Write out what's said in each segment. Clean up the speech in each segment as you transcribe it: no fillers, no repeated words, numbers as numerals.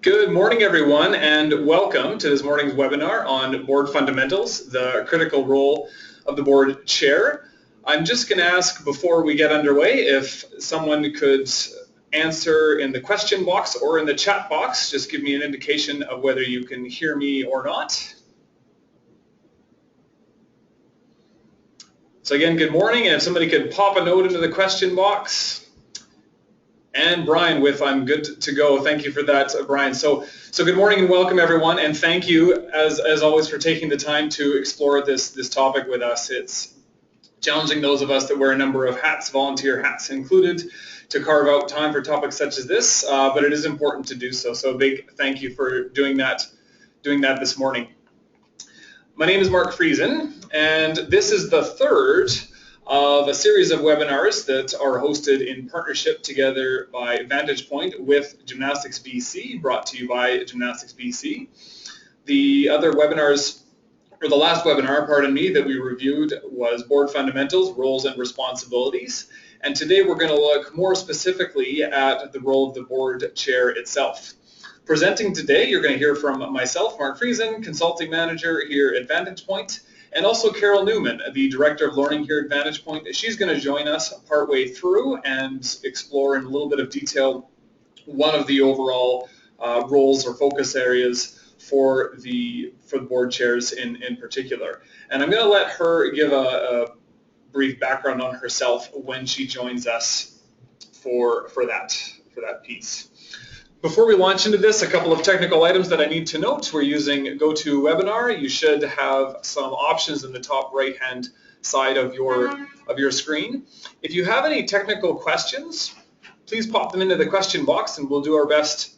Good morning, everyone, and welcome to this morning's webinar on board fundamentals, the critical role of the board chair. I'm just going to ask before we get underway if someone could answer in the question box or in the chat box. Just give me an indication of whether you can hear me or not. So again, good morning, and if somebody could pop a note into the question box. And Brian with I'm good to go. Thank you for that, Brian. So good morning and welcome, everyone, and thank you as always for taking the time to explore this topic with us. It's challenging those of us that wear a number of hats, volunteer hats included, to carve out time for topics such as this, but it is important to do so. So a big thank you for doing that this morning. My name is Mark Friesen, and this is the third of a series of webinars that are hosted in partnership together by Vantage with Gymnastics BC, brought to you by Gymnastics BC. The other webinars, or the last webinar, pardon me, that we reviewed was Board Fundamentals, Roles and Responsibilities. And today we're going to look more specifically at the role of the board chair itself. Presenting today, you're going to hear from myself, Mark Friesen, Consulting Manager here at Vantage and also Carol Newman, the Director of Learning here at Vantage She's going to join us partway through and explore in a little bit of detail one of the overall roles or focus areas for the board chairs in particular. And I'm going to let her give a brief background on herself when she joins us for that piece. Before we launch into this, a couple of technical items that I need to note. We're using GoToWebinar. You should have some options in the top right-hand side of your screen. If you have any technical questions, please pop them into the question box and we'll do our best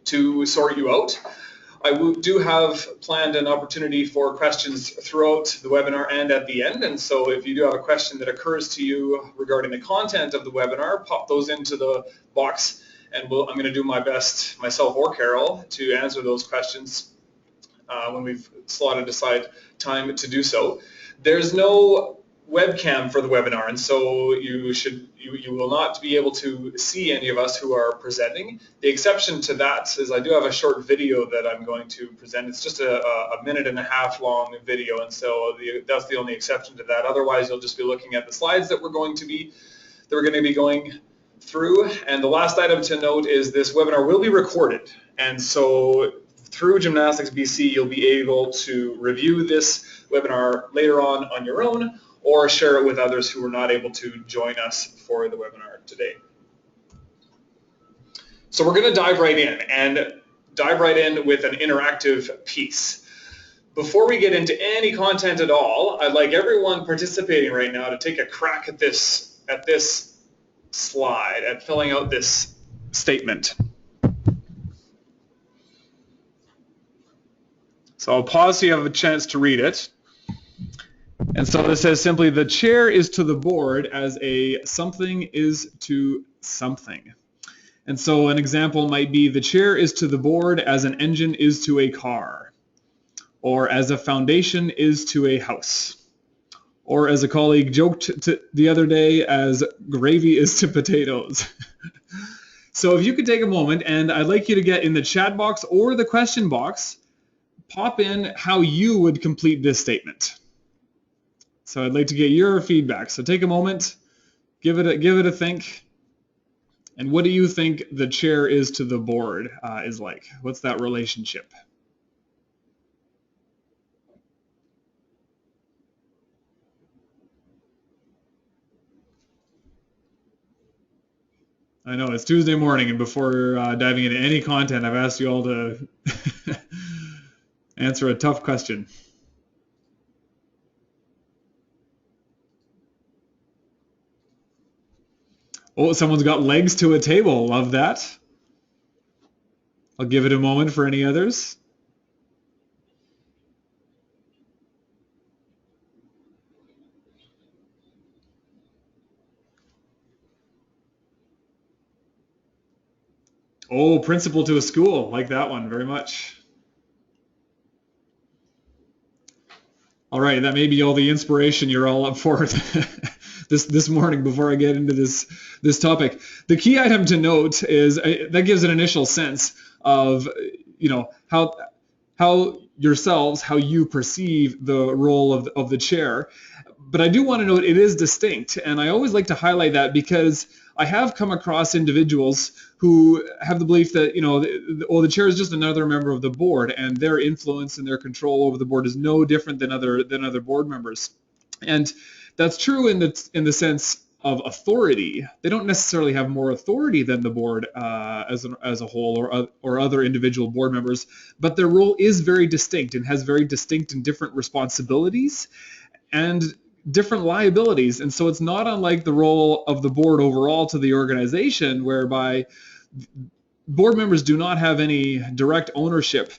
to sort you out. I do have planned an opportunity for questions throughout the webinar and at the end, and so if you do have a question that occurs to you regarding the content of the webinar, pop those into the box. And I'm going to do my best, myself or Carol, to answer those questions when we've slotted aside time to do so. There's no webcam for the webinar, and so you will not be able to see any of us who are presenting. The exception to that is I do have a short video that I'm going to present. It's just a minute and a half long video, and so that's the only exception to that. Otherwise, you'll just be looking at the slides that we're going to be going through. And the last item to note is this webinar will be recorded, and so through Gymnastics BC you'll be able to review this webinar later on your own or share it with others who were not able to join us for the webinar today. So we're going to dive right in with an interactive piece. Before we get into any content at all, I'd like everyone participating right now to take a crack at this slide, at filling out this statement. So I'll pause so you have a chance to read it. And so this says simply, the chair is to the board as a something is to something. And so an example might be, the chair is to the board as an engine is to a car, or as a foundation is to a house. Or as a colleague joked the other day, as gravy is to potatoes. So if you could take a moment, and I'd like you to get in the chat box or the question box, pop in how you would complete this statement. So I'd like to get your feedback. So take a moment, give it a think. And what do you think the chair is to the board is like? What's that relationship? I know it's Tuesday morning, and before diving into any content, I've asked you all to answer a tough question. Oh, someone's got legs to a table. Love that. I'll give it a moment for any others. Oh, principal to a school. Like that one very much. All right, that may be all the inspiration you're all up for this morning before I get into this topic. The key item to note is that gives an initial sense of how yourselves, how you perceive the role of the chair. But I do want to note it is distinct, and I always like to highlight that because I have come across individuals who have the belief that the chair is just another member of the board, and their influence and their control over the board is no different than other board members. And that's true in the sense of authority. They don't necessarily have more authority than the board as a whole or other individual board members, but their role is very distinct and has very distinct and different responsibilities and different liabilities. And so it's not unlike the role of the board overall to the organization, whereby board members do not have any direct ownership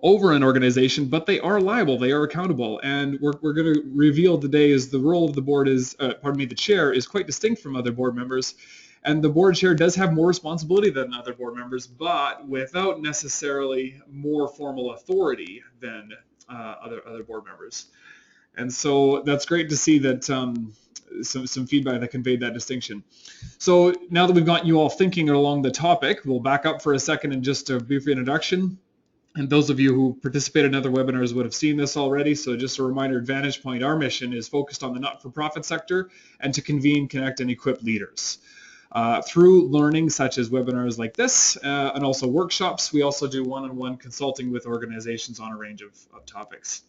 over an organization, but they are liable, they are accountable. And we're going to reveal today is the role of the board is, the chair is quite distinct from other board members. And the board chair does have more responsibility than other board members, but without necessarily more formal authority than other board members. And so that's great to see that some feedback that conveyed that distinction. So now that we've got you all thinking along the topic, we'll back up for a second and just a brief introduction. And those of you who participated in other webinars would have seen this already. So just a reminder, at Vantage Point, our mission is focused on the not-for-profit sector and to convene, connect, and equip leaders. Through learning such as webinars like this and also workshops, we also do one-on-one consulting with organizations on a range of topics.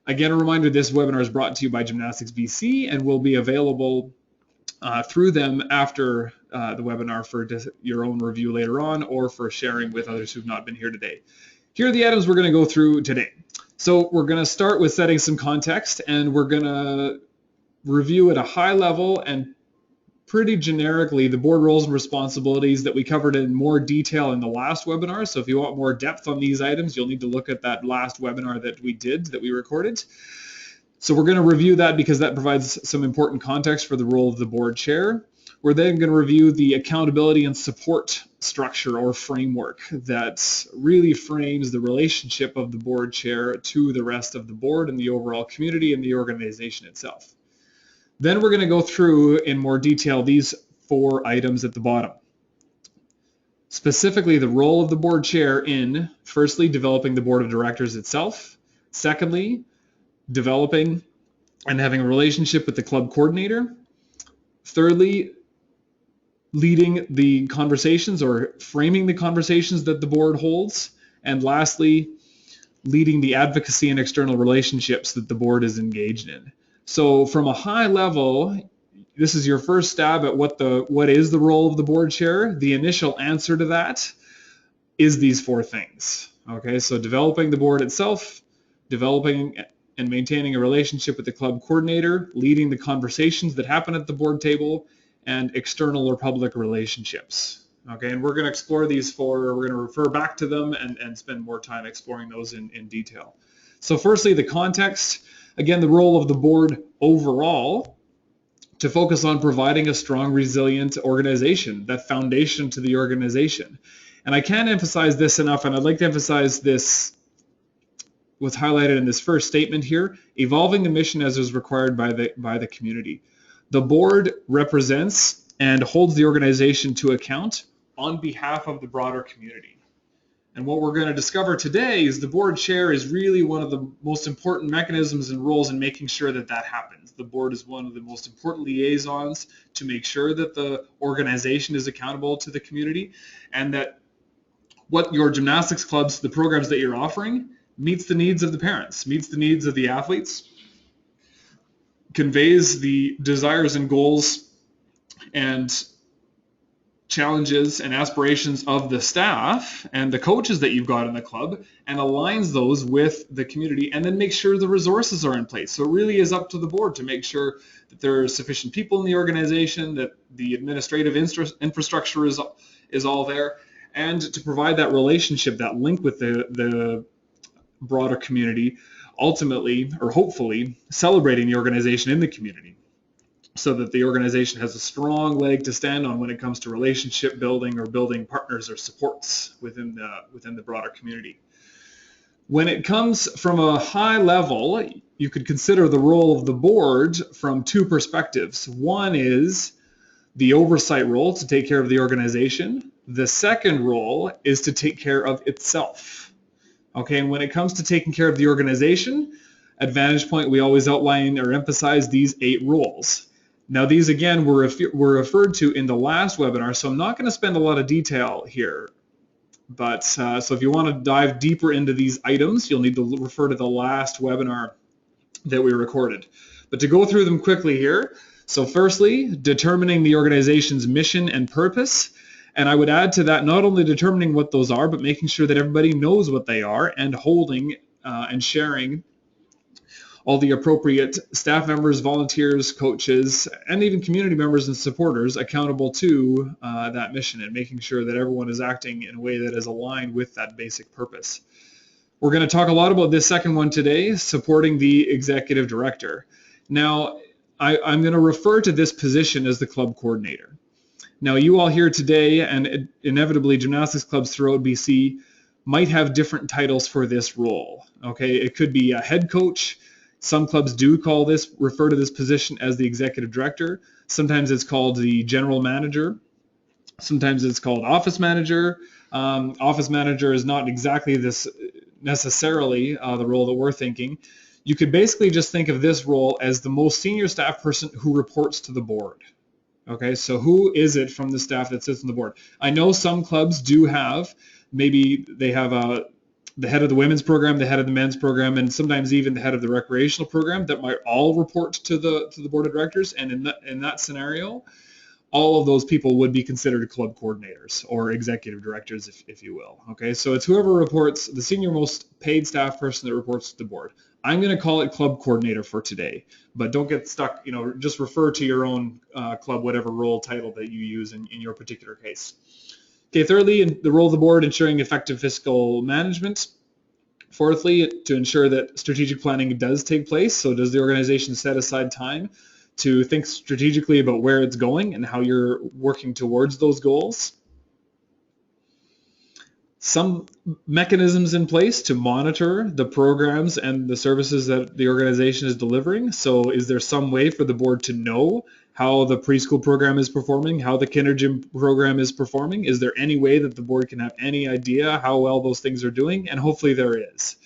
Again, a reminder, this webinar is brought to you by Gymnastics BC and will be available through them after the webinar for your own review later on or for sharing with others who've not been here today. Here are the items we're going to go through today. So we're going to start with setting some context, and we're going to review at a high level and pretty generically the board roles and responsibilities that we covered in more detail in the last webinar. So if you want more depth on these items, you'll need to look at that last webinar that we recorded. So we're going to review that because that provides some important context for the role of the board chair. We're then going to review the accountability and support structure or framework that really frames the relationship of the board chair to the rest of the board and the overall community and the organization itself. Then we're going to go through in more detail these 4 items at the bottom. Specifically, the role of the board chair in, firstly, developing the board of directors itself. Secondly, developing and having a relationship with the club coordinator. Thirdly, leading the conversations or framing the conversations that the board holds. And lastly, leading the advocacy and external relationships that the board is engaged in. So from a high level, this is your first stab at what is the role of the board chair. The initial answer to that is these 4 things. Okay, so developing the board itself, developing and maintaining a relationship with the club coordinator, leading the conversations that happen at the board table, and external or public relationships. Okay, and we're going to explore these 4. We're going to refer back to them and spend more time exploring those in detail. So firstly, the context. Again, the role of the board overall to focus on providing a strong, resilient organization, that foundation to the organization. And I can't emphasize this enough, and I'd like to emphasize this, what's highlighted in this first statement here, evolving the mission as is required by the community. The board represents and holds the organization to account on behalf of the broader community. And what we're going to discover today is the board chair is really one of the most important mechanisms and roles in making sure that that happens. The board is one of the most important liaisons to make sure that the organization is accountable to the community and that what your gymnastics clubs, the programs that you're offering, meets the needs of the parents, meets the needs of the athletes, conveys the desires and goals and challenges and aspirations of the staff and the coaches that you've got in the club and aligns those with the community, and then make sure the resources are in place. So it really is up to the board to make sure that there are sufficient people in the organization, that the administrative infrastructure is all there, and to provide that relationship, that link with the broader community, ultimately or hopefully celebrating the organization in the community, so that the organization has a strong leg to stand on when it comes to relationship building or building partners or supports within the broader community. When it comes from a high level, you could consider the role of the board from two perspectives. One is the oversight role, to take care of the organization. The second role is to take care of itself. Okay, and when it comes to taking care of the organization, at Vantage Point, we always outline or emphasize these 8 roles. Now, these again were referred to in the last webinar, so I'm not going to spend a lot of detail here. But so if you want to dive deeper into these items, you'll need to refer to the last webinar that we recorded. But to go through them quickly here, so firstly, determining the organization's mission and purpose. And I would add to that not only determining what those are, but making sure that everybody knows what they are and holding and sharing all the appropriate staff members, volunteers, coaches, and even community members and supporters accountable to that mission, and making sure that everyone is acting in a way that is aligned with that basic purpose. We're going to talk a lot about this second one today, supporting the executive director. Now, I'm going to refer to this position as the club coordinator. Now, you all here today, and inevitably gymnastics clubs throughout BC, might have different titles for this role. Okay, it could be a head coach. Some clubs do refer to this position as the executive director. Sometimes it's called the general manager. Sometimes it's called office manager. Office manager is not exactly this necessarily the role that we're thinking. You could basically just think of this role as the most senior staff person who reports to the board. Okay, so who is it from the staff that sits on the board? I know some clubs do have, maybe they have the head of the women's program, the head of the men's program, and sometimes even the head of the recreational program that might all report to the board of directors. And in that scenario, all of those people would be considered club coordinators or executive directors, if you will. Okay, so it's whoever reports, the senior most paid staff person that reports to the board. I'm going to call it club coordinator for today, but don't get stuck, just refer to your own club, whatever role title that you use in your particular case. Okay, thirdly, the role of the board, ensuring effective fiscal management. Fourthly, to ensure that strategic planning does take place. So does the organization set aside time to think strategically about where it's going and how you're working towards those goals? Some mechanisms in place to monitor the programs and the services that the organization is delivering. So is there some way for the board to know how the preschool program is performing, how the kinder gym program is performing? Is there any way that the board can have any idea how well those things are doing? And hopefully there is.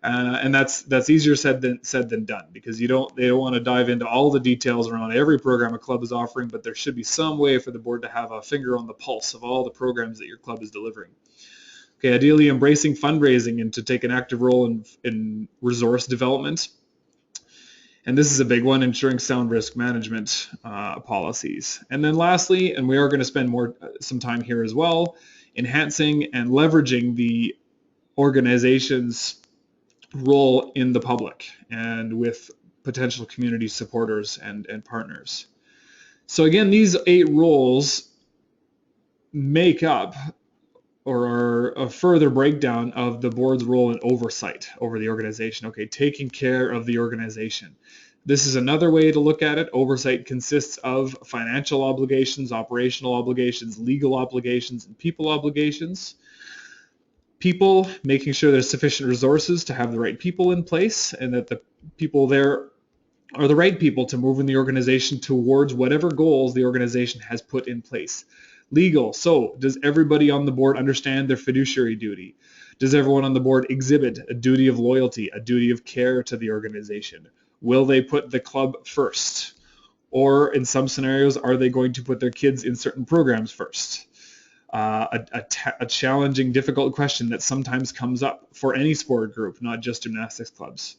And that's easier said than done, because they don't want to dive into all the details around every program a club is offering, but there should be some way for the board to have a finger on the pulse of all the programs that your club is delivering. Okay, ideally embracing fundraising and to take an active role in resource development. And this is a big one, ensuring sound risk management policies. And then lastly, and we are going to spend some time here as well, enhancing and leveraging the organization's role in the public and with potential community supporters and partners. So again, these 8 roles make up or are a further breakdown of the board's role in oversight over the organization. Okay, taking care of the organization. This is another way to look at it. Oversight consists of financial obligations, operational obligations, legal obligations, and people obligations. People, making sure there's sufficient resources to have the right people in place and that the people there are the right people to move in the organization towards whatever goals the organization has put in place. Legal, so does everybody on the board understand their fiduciary duty? Does everyone on the board exhibit a duty of loyalty, a duty of care to the organization? Will they put the club first? Or in some scenarios, are they going to put their kids in certain programs first? A challenging, difficult question that sometimes comes up for any sport group, not just gymnastics clubs.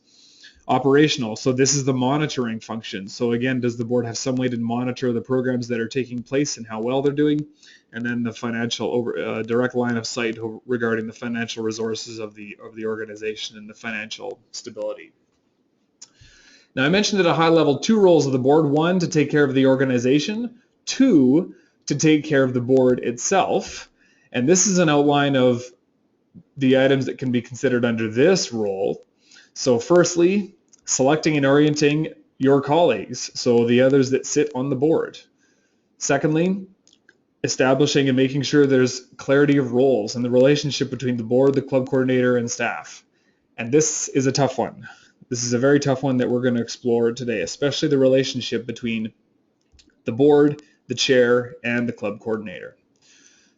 Operational, so this is the monitoring function. So again, does the board have some way to monitor the programs that are taking place and how well they're doing? And then the financial direct line of sight regarding the financial resources of the organization and the financial stability. Now I mentioned at a high level 2 roles of the board: 1, to take care of the organization; 2, to take care of the board itself. And this is an outline of the items that can be considered under this role. So firstly, selecting and orienting your colleagues, so the others that sit on the board. Secondly, establishing and making sure there's clarity of roles and the relationship between the board, the club coordinator, and staff. And this is a tough one. This is a very tough one that we're going to explore today, especially the relationship between the board, the chair, and the club coordinator.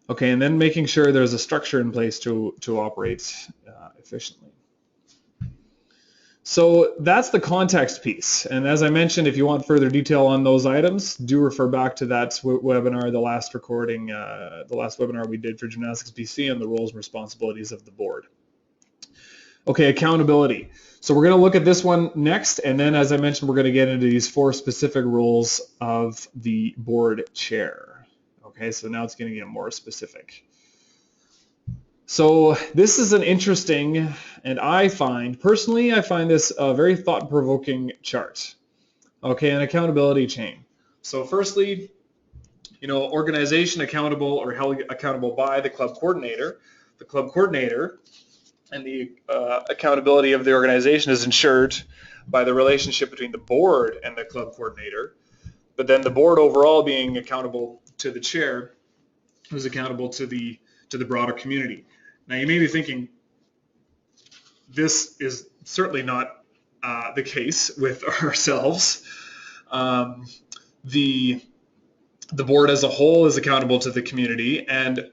Okay, and then making sure there's a structure in place to operate efficiently. So that's the context piece. And as I mentioned, if you want further detail on those items, do refer back to that webinar, the last recording, the last webinar we did for Gymnastics BC on the roles and responsibilities of the board. Okay, accountability. So we're going to look at this one next, and then as I mentioned, we're going to get into these 4 specific roles of the board chair. Okay, so now it's going to get more specific. So this is an interesting, and personally I find this a very thought-provoking chart. Okay, an accountability chain. So firstly, organization accountable or held accountable by the club coordinator. The club coordinator and the accountability of the organization is ensured by the relationship between the board and the club coordinator, but then the board overall being accountable to the chair, who's accountable to the broader community. Now you may be thinking, this is certainly not the case with ourselves. The board as a whole is accountable to the community, and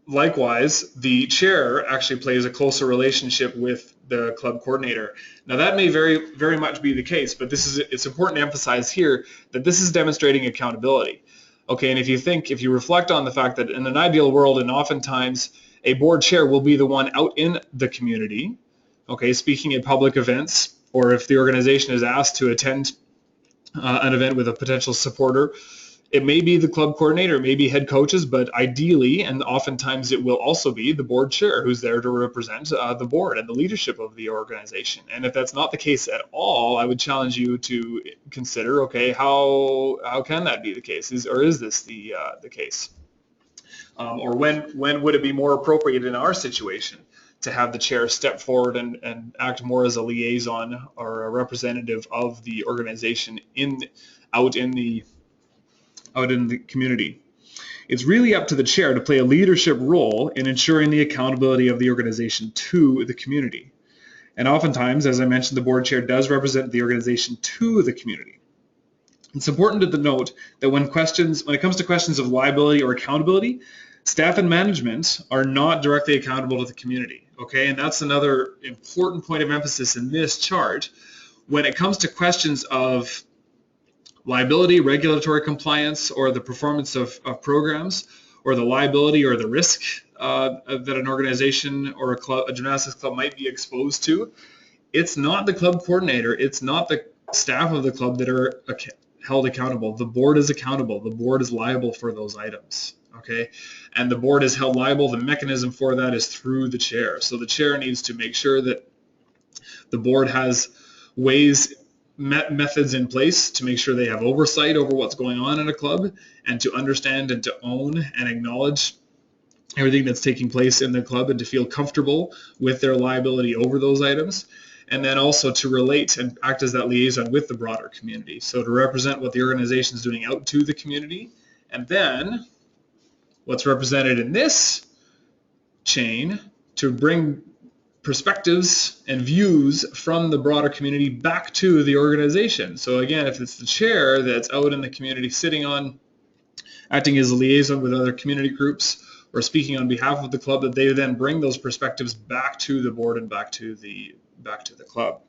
likewise, the chair actually plays a closer relationship with the club coordinator. Now that may very, very much be the case, but it's important to emphasize here that this is demonstrating accountability. Okay, and if you reflect on the fact that in an ideal world, and oftentimes a board chair will be the one out in the community, okay, speaking at public events, or if the organization is asked to attend an event with a potential supporter, it may be the club coordinator, it may be head coaches, but ideally, and oftentimes it will also be the board chair who's there to represent the board and the leadership of the organization. And if that's not the case at all, I would challenge you to consider, okay, how can that be the case? Is this the case? Or when would it be more appropriate in our situation to have the chair step forward and act more as a liaison or a representative of the organization out in the community? It's really up to the chair to play a leadership role in ensuring the accountability of the organization to the community. And oftentimes, as I mentioned, the board chair does represent the organization to the community. It's important to note that when it comes to questions of liability or accountability, staff and management are not directly accountable to the community. Okay, and that's another important point of emphasis in this chart. When it comes to questions of liability, regulatory compliance, or the performance of programs, or the liability or the risk that an organization or a gymnastics club might be exposed to, it's not the club coordinator, it's not the staff of the club that are held accountable. The board is accountable. The board is liable for those items. Okay, and the board is held liable. The mechanism for that is through the chair. So the chair needs to make sure that the board has methods in place to make sure they have oversight over what's going on in a club, and to understand and to own and acknowledge everything that's taking place in the club, and to feel comfortable with their liability over those items, and then also to relate and act as that liaison with the broader community. So to represent what the organization is doing out to the community, and then what's represented in this chain to bring perspectives and views from the broader community back to the organization. So again, if it's the chair that's out in the community acting as a liaison with other community groups or speaking on behalf of the club, that they then bring those perspectives back to the board and back to the club.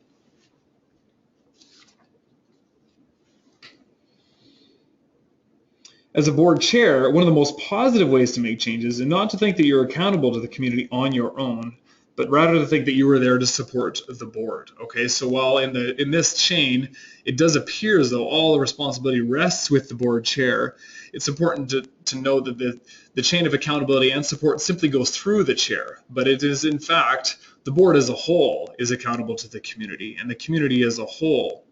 As a board chair, one of the most positive ways to make changes is not to think that you're accountable to the community on your own, but rather to think that you were there to support the board. Okay, so while in this chain, it does appear as though all the responsibility rests with the board chair, it's important to note that the chain of accountability and support simply goes through the chair, but it is in fact the board as a whole is accountable to the community, and the community as a whole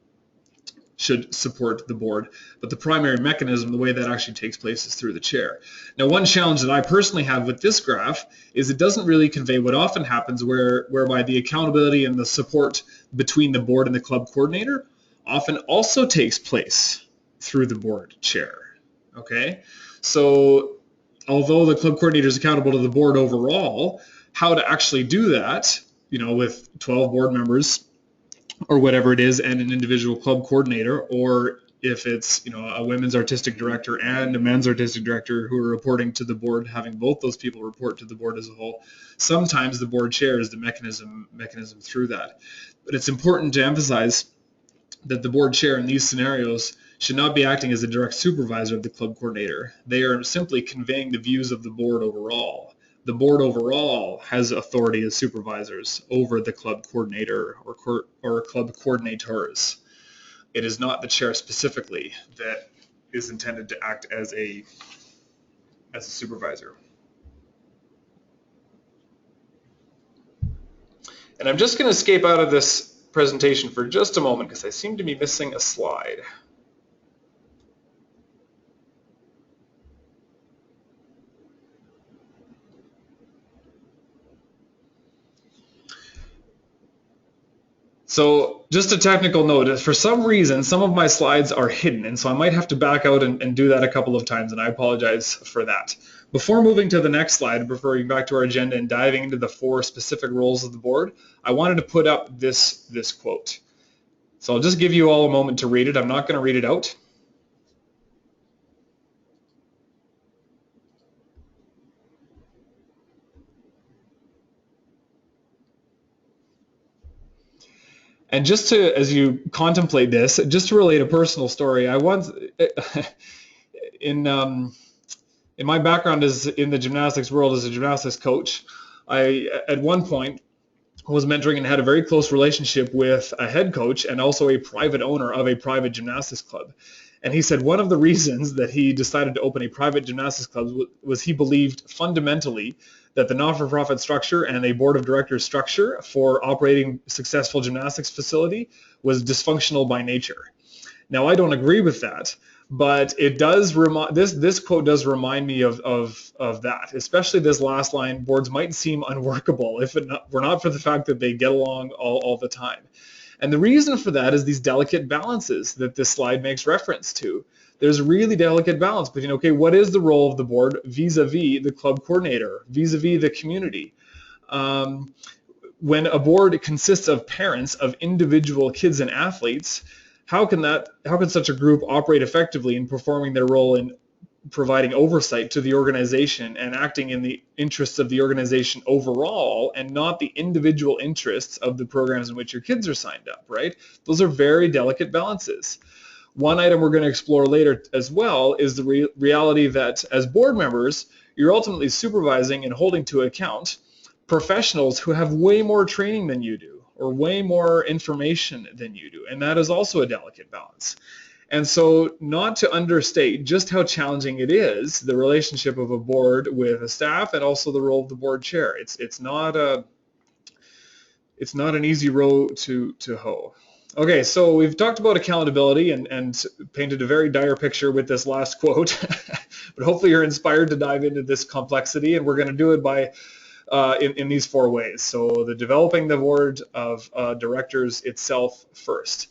should support the board, but the primary mechanism, the way that actually takes place, is through the chair. Now, one challenge that I personally have with this graph is it doesn't really convey what often happens whereby the accountability and the support between the board and the club coordinator often also takes place through the board chair. Okay, so although the club coordinator is accountable to the board overall, how to actually do that with 12 board members or whatever it is and an individual club coordinator, or if it's a women's artistic director and a men's artistic director who are reporting to the board, having both those people report to the board as a whole. Sometimes the board chair is the mechanism through that. But it's important to emphasize that the board chair in these scenarios should not be acting as a direct supervisor of the club coordinator. They are simply conveying the views of the board overall. The board overall has authority as supervisors over the club coordinator or club coordinators. It is not the chair specifically that is intended to act as a supervisor. And I'm just going to escape out of this presentation for just a moment because I seem to be missing a slide. So just a technical note, for some reason, some of my slides are hidden, and so I might have to back out and do that a couple of times, and I apologize for that. Before moving to the next slide, referring back to our agenda and diving into the 4 specific roles of the board, I wanted to put up this quote. So I'll just give you all a moment to read it. I'm not going to read it out. And just to, as you contemplate this, just to relate a personal story, I once, in my background is in the gymnastics world as a gymnastics coach, I at one point was mentoring and had a very close relationship with a head coach and also a private owner of a private gymnastics club. And he said one of the reasons that he decided to open a private gymnastics club was he believed fundamentally that the not-for-profit structure and a board of directors structure for operating a successful gymnastics facility was dysfunctional by nature. Now, I don't agree with that, but it does this quote does remind me of that, especially this last line: boards might seem unworkable if it were not for the fact that they get along all the time. And the reason for that is these delicate balances that this slide makes reference to. There's a really delicate balance between, okay, what is the role of the board vis-a-vis the club coordinator, vis-a-vis the community? When a board consists of parents of individual kids and athletes, how can such a group operate effectively in performing their role in providing oversight to the organization and acting in the interests of the organization overall and not the individual interests of the programs in which your kids are signed up, right? Those are very delicate balances. One item we're going to explore later as well is the reality that as board members, you're ultimately supervising and holding to account professionals who have way more training than you do or way more information than you do, and that is also a delicate balance. And so not to understate just how challenging it is, the relationship of a board with a staff and also the role of the board chair. It's not an easy row to hoe. Okay, so we've talked about accountability and painted a very dire picture with this last quote, but hopefully you're inspired to dive into this complexity, and we're going to do it by in these 4 ways. So the developing the board of directors itself first.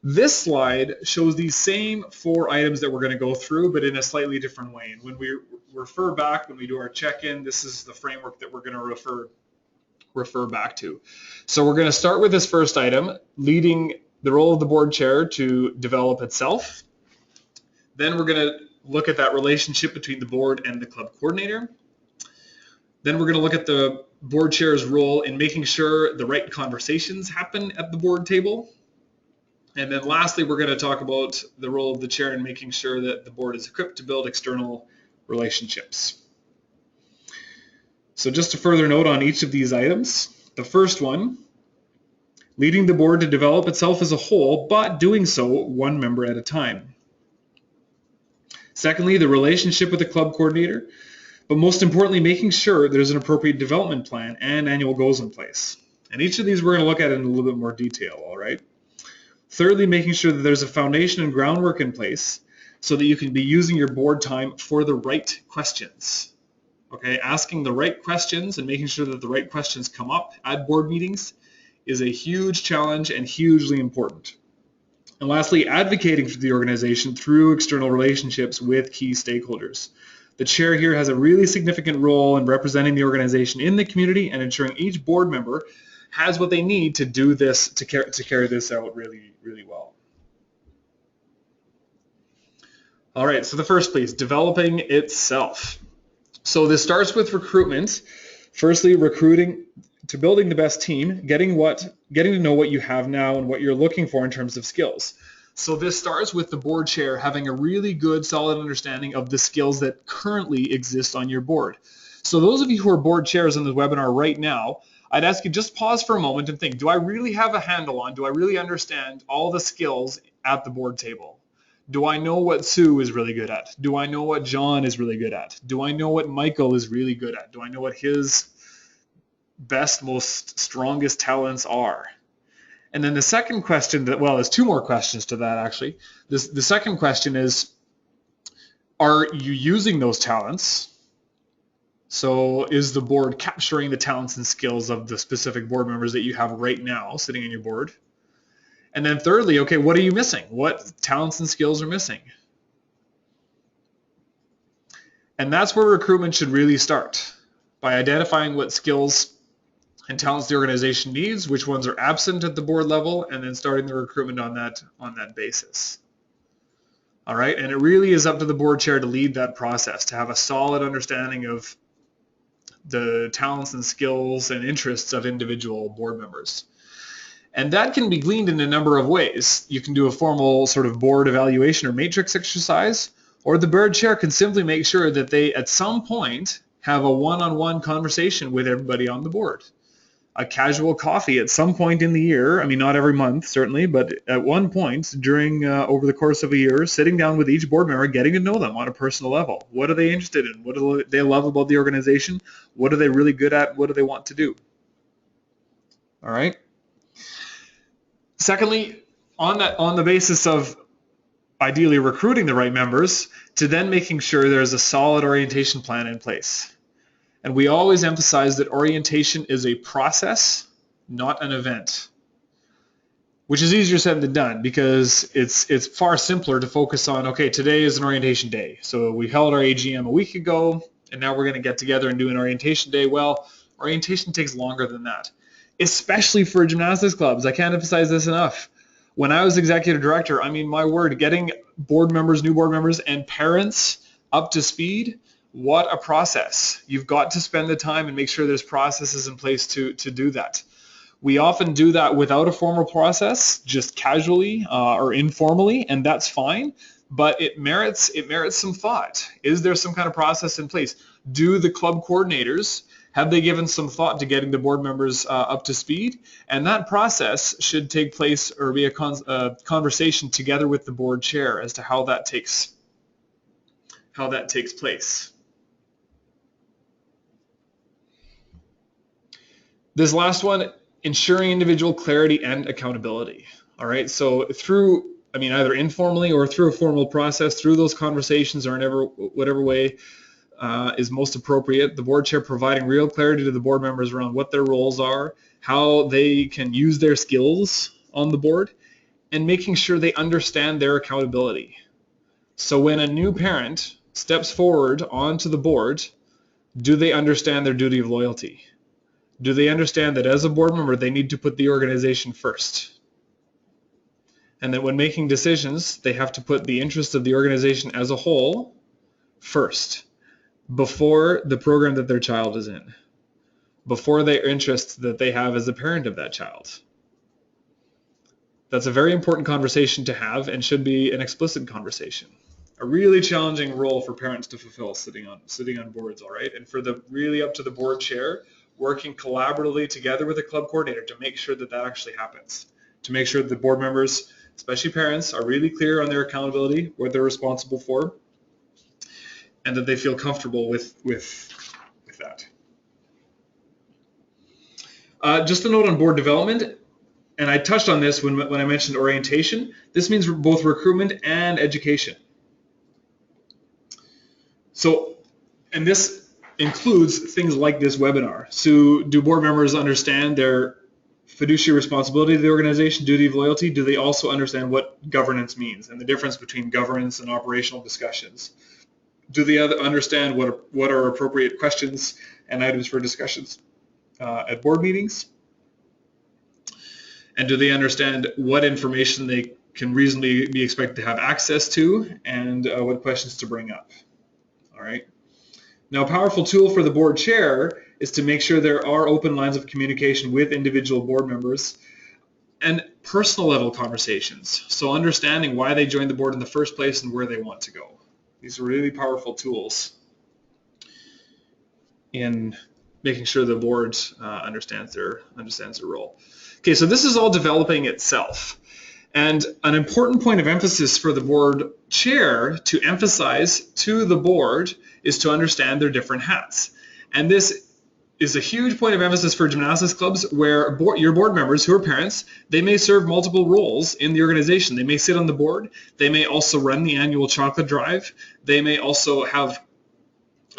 This slide shows these same 4 items that we're going to go through, but in a slightly different way. And when we refer back, when we do our check-in, this is the framework that we're going to refer back to. So we're going to start with this first item, leading the role of the board chair to develop itself. Then we're going to look at that relationship between the board and the club coordinator. Then we're going to look at the board chair's role in making sure the right conversations happen at the board table. And then lastly, we're going to talk about the role of the chair in making sure that the board is equipped to build external relationships. So just a further note on each of these items. The first one, leading the board to develop itself as a whole, but doing so one member at a time. Secondly, the relationship with the club coordinator, but most importantly, making sure there's an appropriate development plan and annual goals in place. And each of these we're going to look at in a little bit more detail, all right? Thirdly, making sure that there's a foundation and groundwork in place so that you can be using your board time for the right questions. Okay, asking the right questions and making sure that the right questions come up at board meetings is a huge challenge and hugely important. And lastly, advocating for the organization through external relationships with key stakeholders. The chair here has a really significant role in representing the organization in the community and ensuring each board member has what they need to do this, to carry this out really, really well. All right, so the first piece, developing itself. So this starts with recruitment. Firstly, recruiting to building the best team, getting to know what you have now and what you're looking for in terms of skills. So this starts with the board chair having a really good, solid understanding of the skills that currently exist on your board. So those of you who are board chairs in the webinar right now, I'd ask you just pause for a moment and think, do I really have a handle on, do I really understand all the skills at the board table? Do I know what Sue is really good at? Do I know what John is really good at? Do I know what Michael is really good at? Do I know what his best, most strongest talents are? And then the second question, there's two more questions to that actually. The second question is, are you using those talents? So is the board capturing the talents and skills of the specific board members that you have right now sitting on your board? And then thirdly, okay, what are you missing? What talents and skills are missing? And that's where recruitment should really start, by identifying what skills and talents the organization needs, which ones are absent at the board level, and then starting the recruitment on that basis. All right, and it really is up to the board chair to lead that process, to have a solid understanding of the talents and skills and interests of individual board members. And that can be gleaned in a number of ways. You can do a formal sort of board evaluation or matrix exercise, or the board chair can simply make sure that they at some point have a one-on-one conversation with everybody on the board. A casual coffee at some point in the year, I mean not every month certainly, but at one point during over the course of a year, sitting down with each board member, getting to know them on a personal level. What are they interested in? What do they love about the organization? What are they really good at? What do they want to do? All right. Secondly, on the basis of ideally recruiting the right members, to then making sure there's a solid orientation plan in place. And we always emphasize that orientation is a process, not an event, which is easier said than done, because it's far simpler to focus on, okay, today is an orientation day. So we held our AGM a week ago, and now we're going to get together and do an orientation day. Well, orientation takes longer than that, especially for gymnastics clubs. I can't emphasize this enough. When I was executive director, I mean, my word, getting board members, new board members, and parents up to speed, what a process. You've got to spend the time and make sure there's processes in place to do that. We often do that without a formal process, just casually or informally, and that's fine, but it merits some thought. Is there some kind of process in place? Do the club coordinators, have they given some thought to getting the board members up to speed? And that process should take place, or be a conversation together with the board chair as to how that takes place. This last one, ensuring individual clarity and accountability. All right, so either informally or through a formal process, through those conversations or in whatever way is most appropriate, the board chair providing real clarity to the board members around what their roles are, how they can use their skills on the board, and making sure they understand their accountability. So when a new parent steps forward onto the board, do they understand their duty of loyalty? Do they understand that as a board member, they need to put the organization first? And that when making decisions, they have to put the interest of the organization as a whole first, before the program that their child is in, before their interests that they have as a parent of that child. That's a very important conversation to have, and should be an explicit conversation. A really challenging role for parents to fulfill, sitting on boards, all right? And for the really up to the board chair, working collaboratively together with the club coordinator to make sure that actually happens, to make sure that the board members, especially parents, are really clear on their accountability, what they're responsible for, and that they feel comfortable with that. Just a note on board development, and I touched on this when I mentioned orientation. This means both recruitment and education. So, and this includes things like this webinar. So do board members understand their fiduciary responsibility to the organization, duty of loyalty? Do they also understand what governance means and the difference between governance and operational discussions? Do they understand what are appropriate questions and items for discussions at board meetings? And do they understand what information they can reasonably be expected to have access to, and what questions to bring up? All right. Now, a powerful tool for the board chair is to make sure there are open lines of communication with individual board members and personal level conversations. So understanding why they joined the board in the first place and where they want to go. These are really powerful tools in making sure the board understands their role. Okay, so this is all developing itself. And an important point of emphasis for the board chair to emphasize to the board is to understand their different hats. And this is a huge point of emphasis for gymnastics clubs where your board members who are parents, they may serve multiple roles in the organization. They may sit on the board. They may also run the annual chocolate drive. They may also have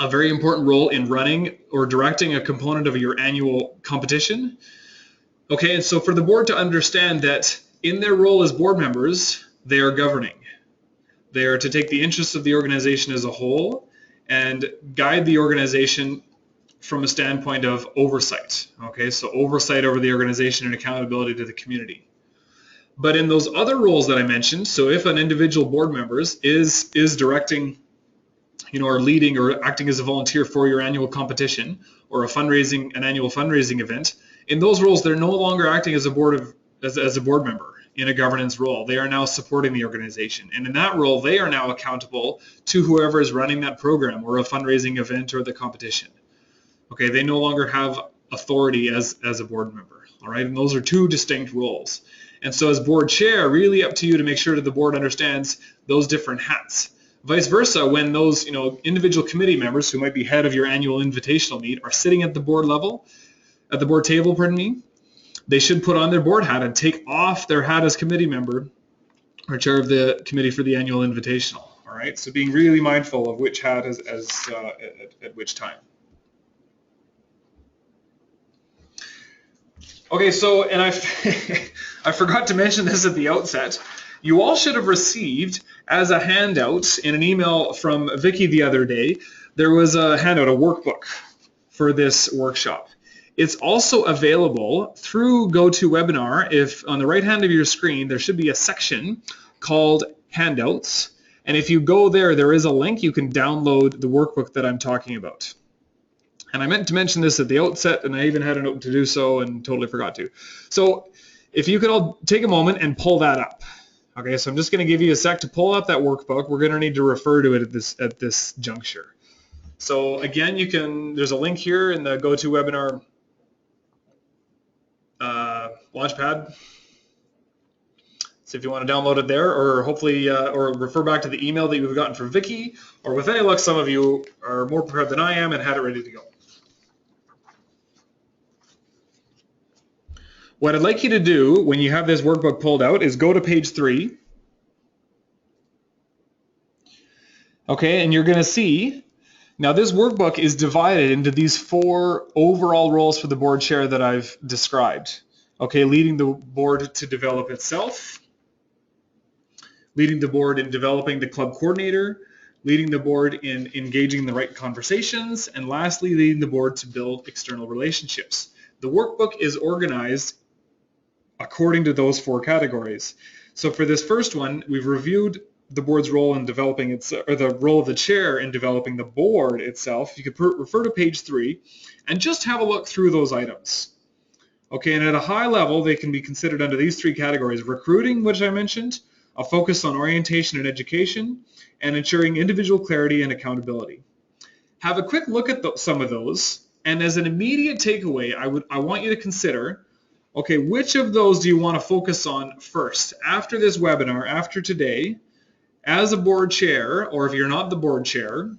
a very important role in running or directing a component of your annual competition. Okay, and so for the board to understand that in their role as board members, they are governing. They are to take the interests of the organization as a whole and guide the organization from a standpoint of oversight. Okay, so oversight over the organization and accountability to the community. But in those other roles that I mentioned, so if an individual board member is directing, or leading or acting as a volunteer for your annual competition or an annual fundraising event, in those roles they're no longer acting as a board member in a governance role. They are now supporting the organization, and in that role they are now accountable to whoever is running that program or a fundraising event or the competition. Okay, they no longer have authority as a board member. All right, and those are two distinct roles. And so as board chair, really up to you to make sure that the board understands those different hats. Vice versa, when those individual committee members who might be head of your annual invitational meet are sitting at the board level, at the board table, they should put on their board hat and take off their hat as committee member or chair of the committee for the annual invitational. All right, so being really mindful of which hat at which time. Okay, so, and I forgot to mention this at the outset. You all should have received as a handout in an email from Vicky the other day. There was a handout, a workbook for this workshop. It's also available through GoToWebinar. If on the right hand of your screen, there should be a section called Handouts. And if you go there, there is a link. You can download the workbook that I'm talking about. And I meant to mention this at the outset, and I even had a note to do so and totally forgot to. So if you could all take a moment and pull that up. Okay, so I'm just going to give you a sec to pull up that workbook. We're going to need to refer to it at this juncture. So again, there's a link here in the GoToWebinar Launchpad. So if you want to download it there, or hopefully, or refer back to the email that you've gotten from Vicky, or with any luck, some of you are more prepared than I am and had it ready to go. What I'd like you to do when you have this workbook pulled out is go to page 3. Okay, and you're going to see, now this workbook is divided into these 4 overall roles for the board chair that I've described. Okay, leading the board to develop itself, leading the board in developing the club coordinator, leading the board in engaging the right conversations, and lastly, leading the board to build external relationships. The workbook is organized according to those 4 categories. So for this first one, we've reviewed the board's role in developing or the role of the chair in developing the board itself. You could refer to page 3 and just have a look through those items. Okay, and at a high level, they can be considered under these 3 categories: recruiting, which I mentioned, a focus on orientation and education, and ensuring individual clarity and accountability. Have a quick look at some of those, and as an immediate takeaway, I want you to consider, okay, which of those do you want to focus on first? After this webinar, after today, as a board chair, or if you're not the board chair,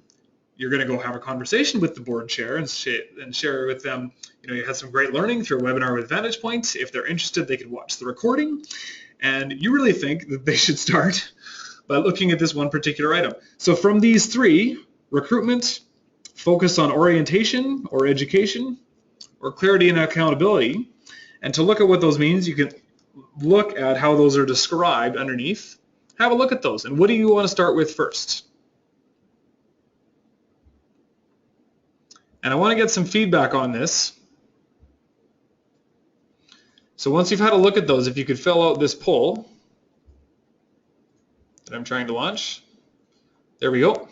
you're going to go have a conversation with the board chair and share with them, you had some great learning through a webinar with Vantage. If they're interested, they can watch the recording. And you really think that they should start by looking at this one particular item. So from these 3, recruitment, focus on orientation or education, or clarity and accountability, and to look at what those means, you can look at how those are described underneath. Have a look at those. And what do you want to start with first? And I want to get some feedback on this. So once you've had a look at those, if you could fill out this poll that I'm trying to launch. There we go.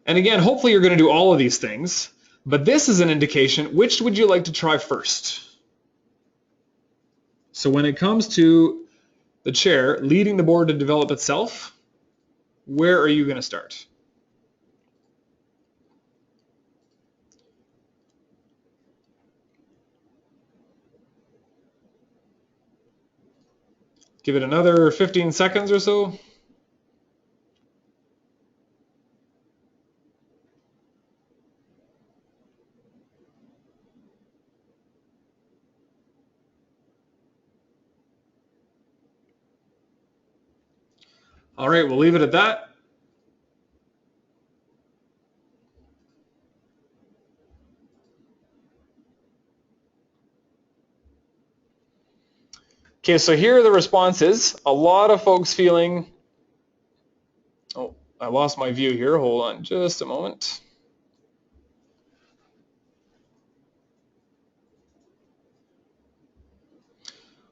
And again, hopefully you're going to do all of these things, but this is an indication, which would you like to try first? So when it comes to the chair leading the board to develop itself, where are you going to start? Give it another 15 seconds or so. All right, we'll leave it at that. Okay, so here are the responses. A lot of folks feeling, oh, I lost my view here. Hold on just a moment.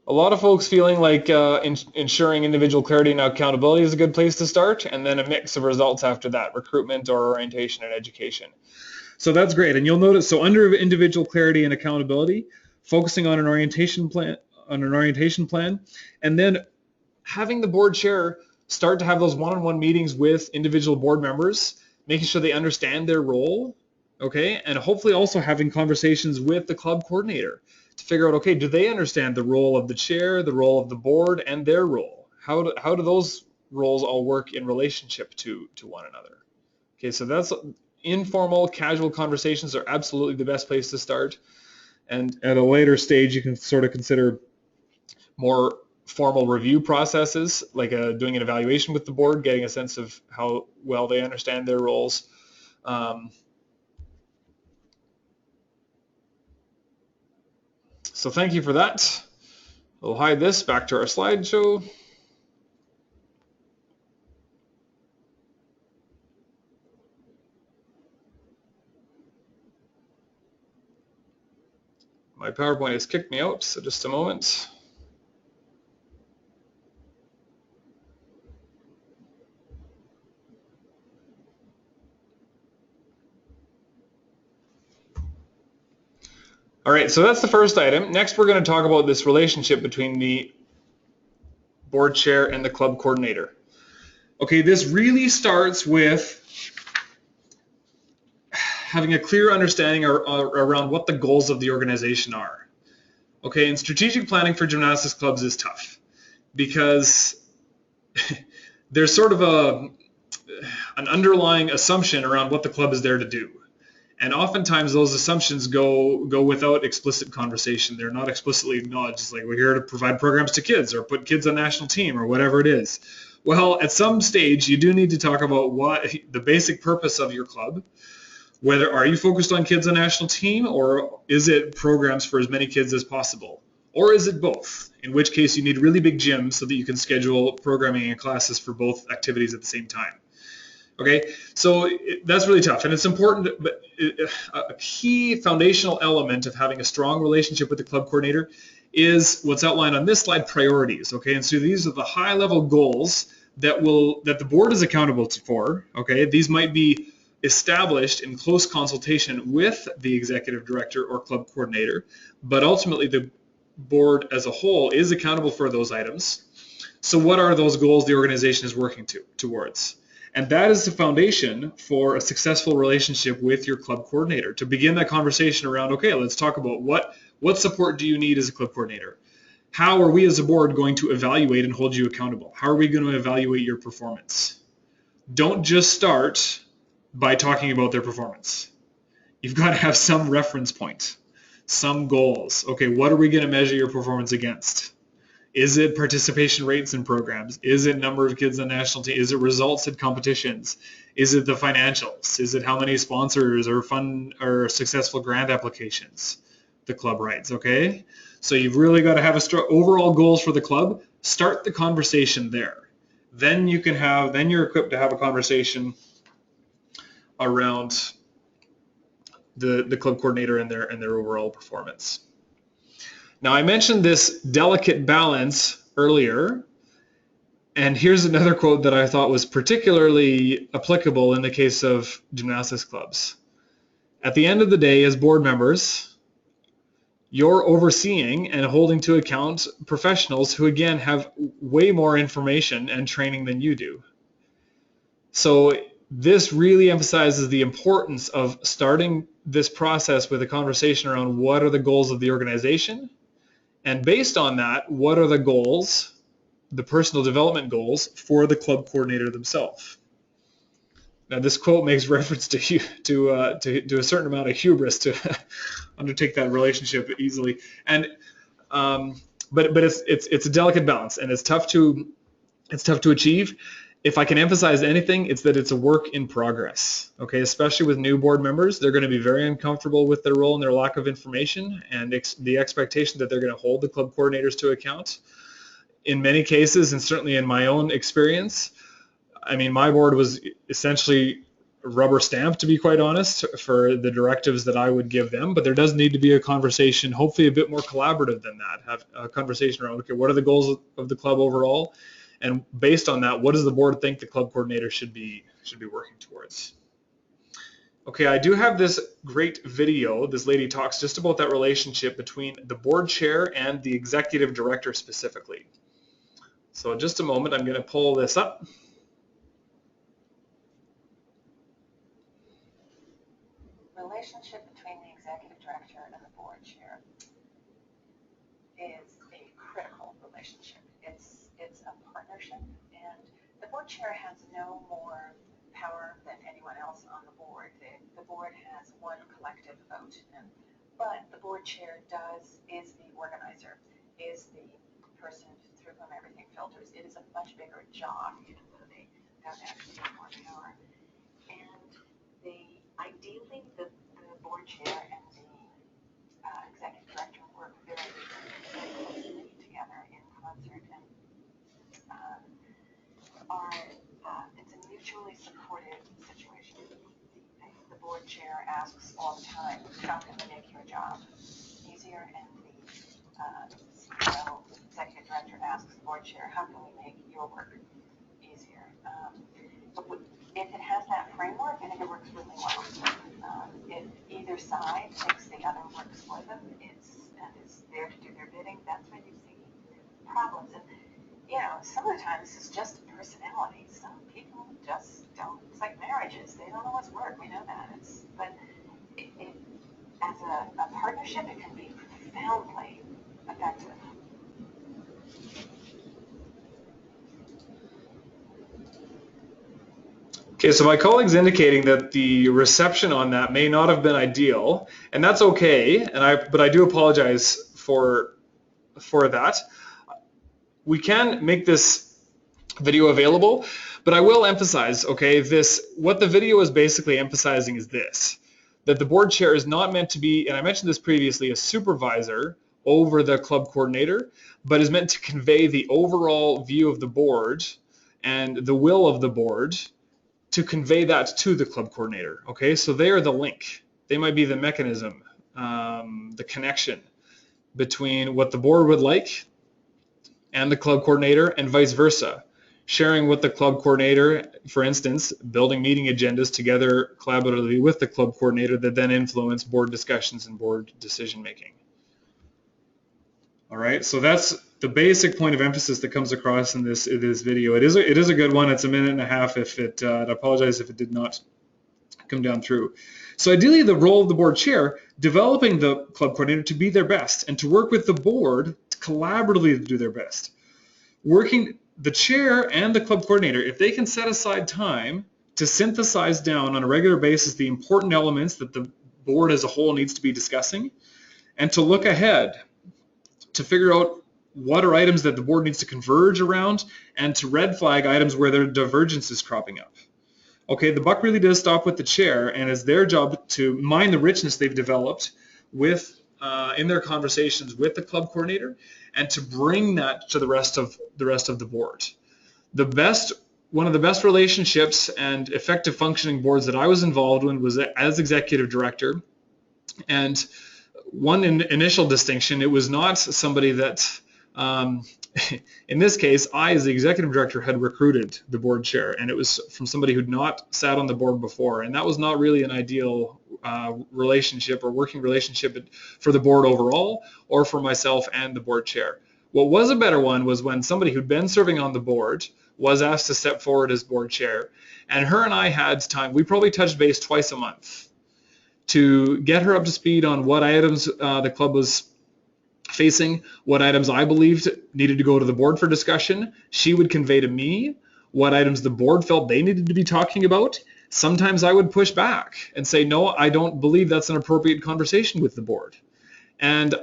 A lot of folks feeling like ensuring individual clarity and accountability is a good place to start, and then a mix of results after that, recruitment or orientation and education. So that's great, and you'll notice, so under individual clarity and accountability, focusing on an orientation plan, and then having the board chair start to have those one-on-one meetings with individual board members, making sure they understand their role, okay, and hopefully also having conversations with the club coordinator to figure out, okay, do they understand the role of the chair, the role of the board, and their role? How do those roles all work in relationship to one another? Okay, so that's informal, casual conversations are absolutely the best place to start. And at a later stage, you can sort of consider more formal review processes, like doing an evaluation with the board, getting a sense of how well they understand their roles. So thank you for that. We'll hide this back to our slideshow. My PowerPoint has kicked me out, so just a moment. All right, so that's the first item. Next, we're going to talk about this relationship between the board chair and the club coordinator. Okay, this really starts with having a clear understanding around what the goals of the organization are. Okay, and strategic planning for gymnastics clubs is tough because there's sort of an underlying assumption around what the club is there to do. And oftentimes those assumptions go without explicit conversation. They're not explicitly acknowledged. It's like, we're here to provide programs to kids or put kids on national team or whatever it is. Well, at some stage, you do need to talk about what the basic purpose of your club. Whether are you focused on kids on national team, or is it programs for as many kids as possible? Or is it both? In which case you need really big gyms so that you can schedule programming and classes for both activities at the same time. Okay, so that's really tough, and it's important, but a key foundational element of having a strong relationship with the club coordinator is what's outlined on this slide, priorities. Okay, and so these are the high-level goals that the board is accountable for. Okay, these might be established in close consultation with the executive director or club coordinator, but ultimately the board as a whole is accountable for those items. So what are those goals the organization is working towards? And that is the foundation for a successful relationship with your club coordinator. To begin that conversation around, okay, let's talk about what support do you need as a club coordinator? How are we as a board going to evaluate and hold you accountable? How are we going to evaluate your performance? Don't just start by talking about their performance. You've got to have some reference point, some goals. Okay, what are we going to measure your performance against? Is it participation rates in programs? Is it number of kids on national team? Is it results at competitions? Is it the financials? Is it how many sponsors or successful grant applications the club writes? Okay, so you've really got to have overall goals for the club. Start the conversation there. Then you're equipped to have a conversation around the club coordinator and their overall performance. Now, I mentioned this delicate balance earlier, and here's another quote that I thought was particularly applicable in the case of gymnastics clubs. At the end of the day, as board members, you're overseeing and holding to account professionals who, again, have way more information and training than you do. So this really emphasizes the importance of starting this process with a conversation around what are the goals of the organization, and based on that, what are the goals, the personal development goals for the club coordinator themselves. Now, this quote makes reference to a certain amount of hubris to undertake that relationship easily, and but it's a delicate balance, and it's tough to achieve. If I can emphasize anything, it's that it's a work in progress. Okay, especially with new board members, they're going to be very uncomfortable with their role and their lack of information, and the expectation that they're going to hold the club coordinators to account. In many cases, and certainly in my own experience, I mean, my board was essentially rubber stamped, to be quite honest, for the directives that I would give them. But there does need to be a conversation, hopefully a bit more collaborative than that. Have a conversation around, okay, what are the goals of the club overall? And based on that, what does the board think the club coordinator should be working towards? Okay, I do have this great video. This lady talks just about that relationship between the board chair and the executive director specifically. So just a moment, I'm going to pull this up. Relationship between the executive director and the board chair is a critical relationship. It's a partnership, and the board chair has no more power than anyone else on the board. The board has one collective vote, but the board chair is the organizer, is the person through whom everything filters. It is a much bigger job, even though they don't actually have more power. And ideally, the board chair and the executive director work very, very closely together in concert, and it's a mutually supportive situation. The board chair asks all the time, how can we make your job easier? And the CEO, executive director, asks the board chair, how can we make your work easier? If it has that framework, I think it works really well. If either side thinks the other works for them, and is there to do their bidding, that's when you see problems. And some of the times it's just personality. Some people just don't. It's like marriages; they don't always work. We know that. But as a partnership, it can be profoundly effective. Okay, so my colleague's indicating that the reception on that may not have been ideal, and that's okay. But I do apologize for that. We can make this video available, but I will emphasize, okay, what the video is basically emphasizing is this, that the board chair is not meant to be, and I mentioned this previously, a supervisor over the club coordinator, but is meant to convey the overall view of the board and the will of the board, to convey that to the club coordinator. Okay, so they are the link. They might be the mechanism, the connection between what the board would like and the club coordinator, and vice versa. Sharing with the club coordinator, for instance, building meeting agendas together collaboratively with the club coordinator that then influence board discussions and board decision making. All right, so that's the basic point of emphasis that comes across in this video. It is a good one. It's a minute and a half. I apologize if it did not come down through. So ideally, the role of the board chair, developing the club coordinator to be their best and to work with the board collaboratively to do their best. Working the chair and the club coordinator, if they can set aside time to synthesize down on a regular basis the important elements that the board as a whole needs to be discussing, and to look ahead to figure out what are items that the board needs to converge around, and to red flag items where there are divergences cropping up. Okay, the buck really does stop with the chair, and it's their job to mine the richness they've developed with in their conversations with the club coordinator, and to bring that to the rest of the board. One of the best relationships and effective functioning boards that I was involved in was as executive director, and one initial distinction, it was not somebody that, in this case, I as the executive director had recruited the board chair, and it was from somebody who'd not sat on the board before, and that was not really an ideal relationship or working relationship for the board overall or for myself and the board chair. What was a better one was when somebody who'd been serving on the board was asked to step forward as board chair, and her and I had time, we probably touched base twice a month to get her up to speed on what items the club was facing, what items I believed needed to go to the board for discussion. She would convey to me what items the board felt they needed to be talking about. Sometimes I would push back and say, no, I don't believe that's an appropriate conversation with the board. And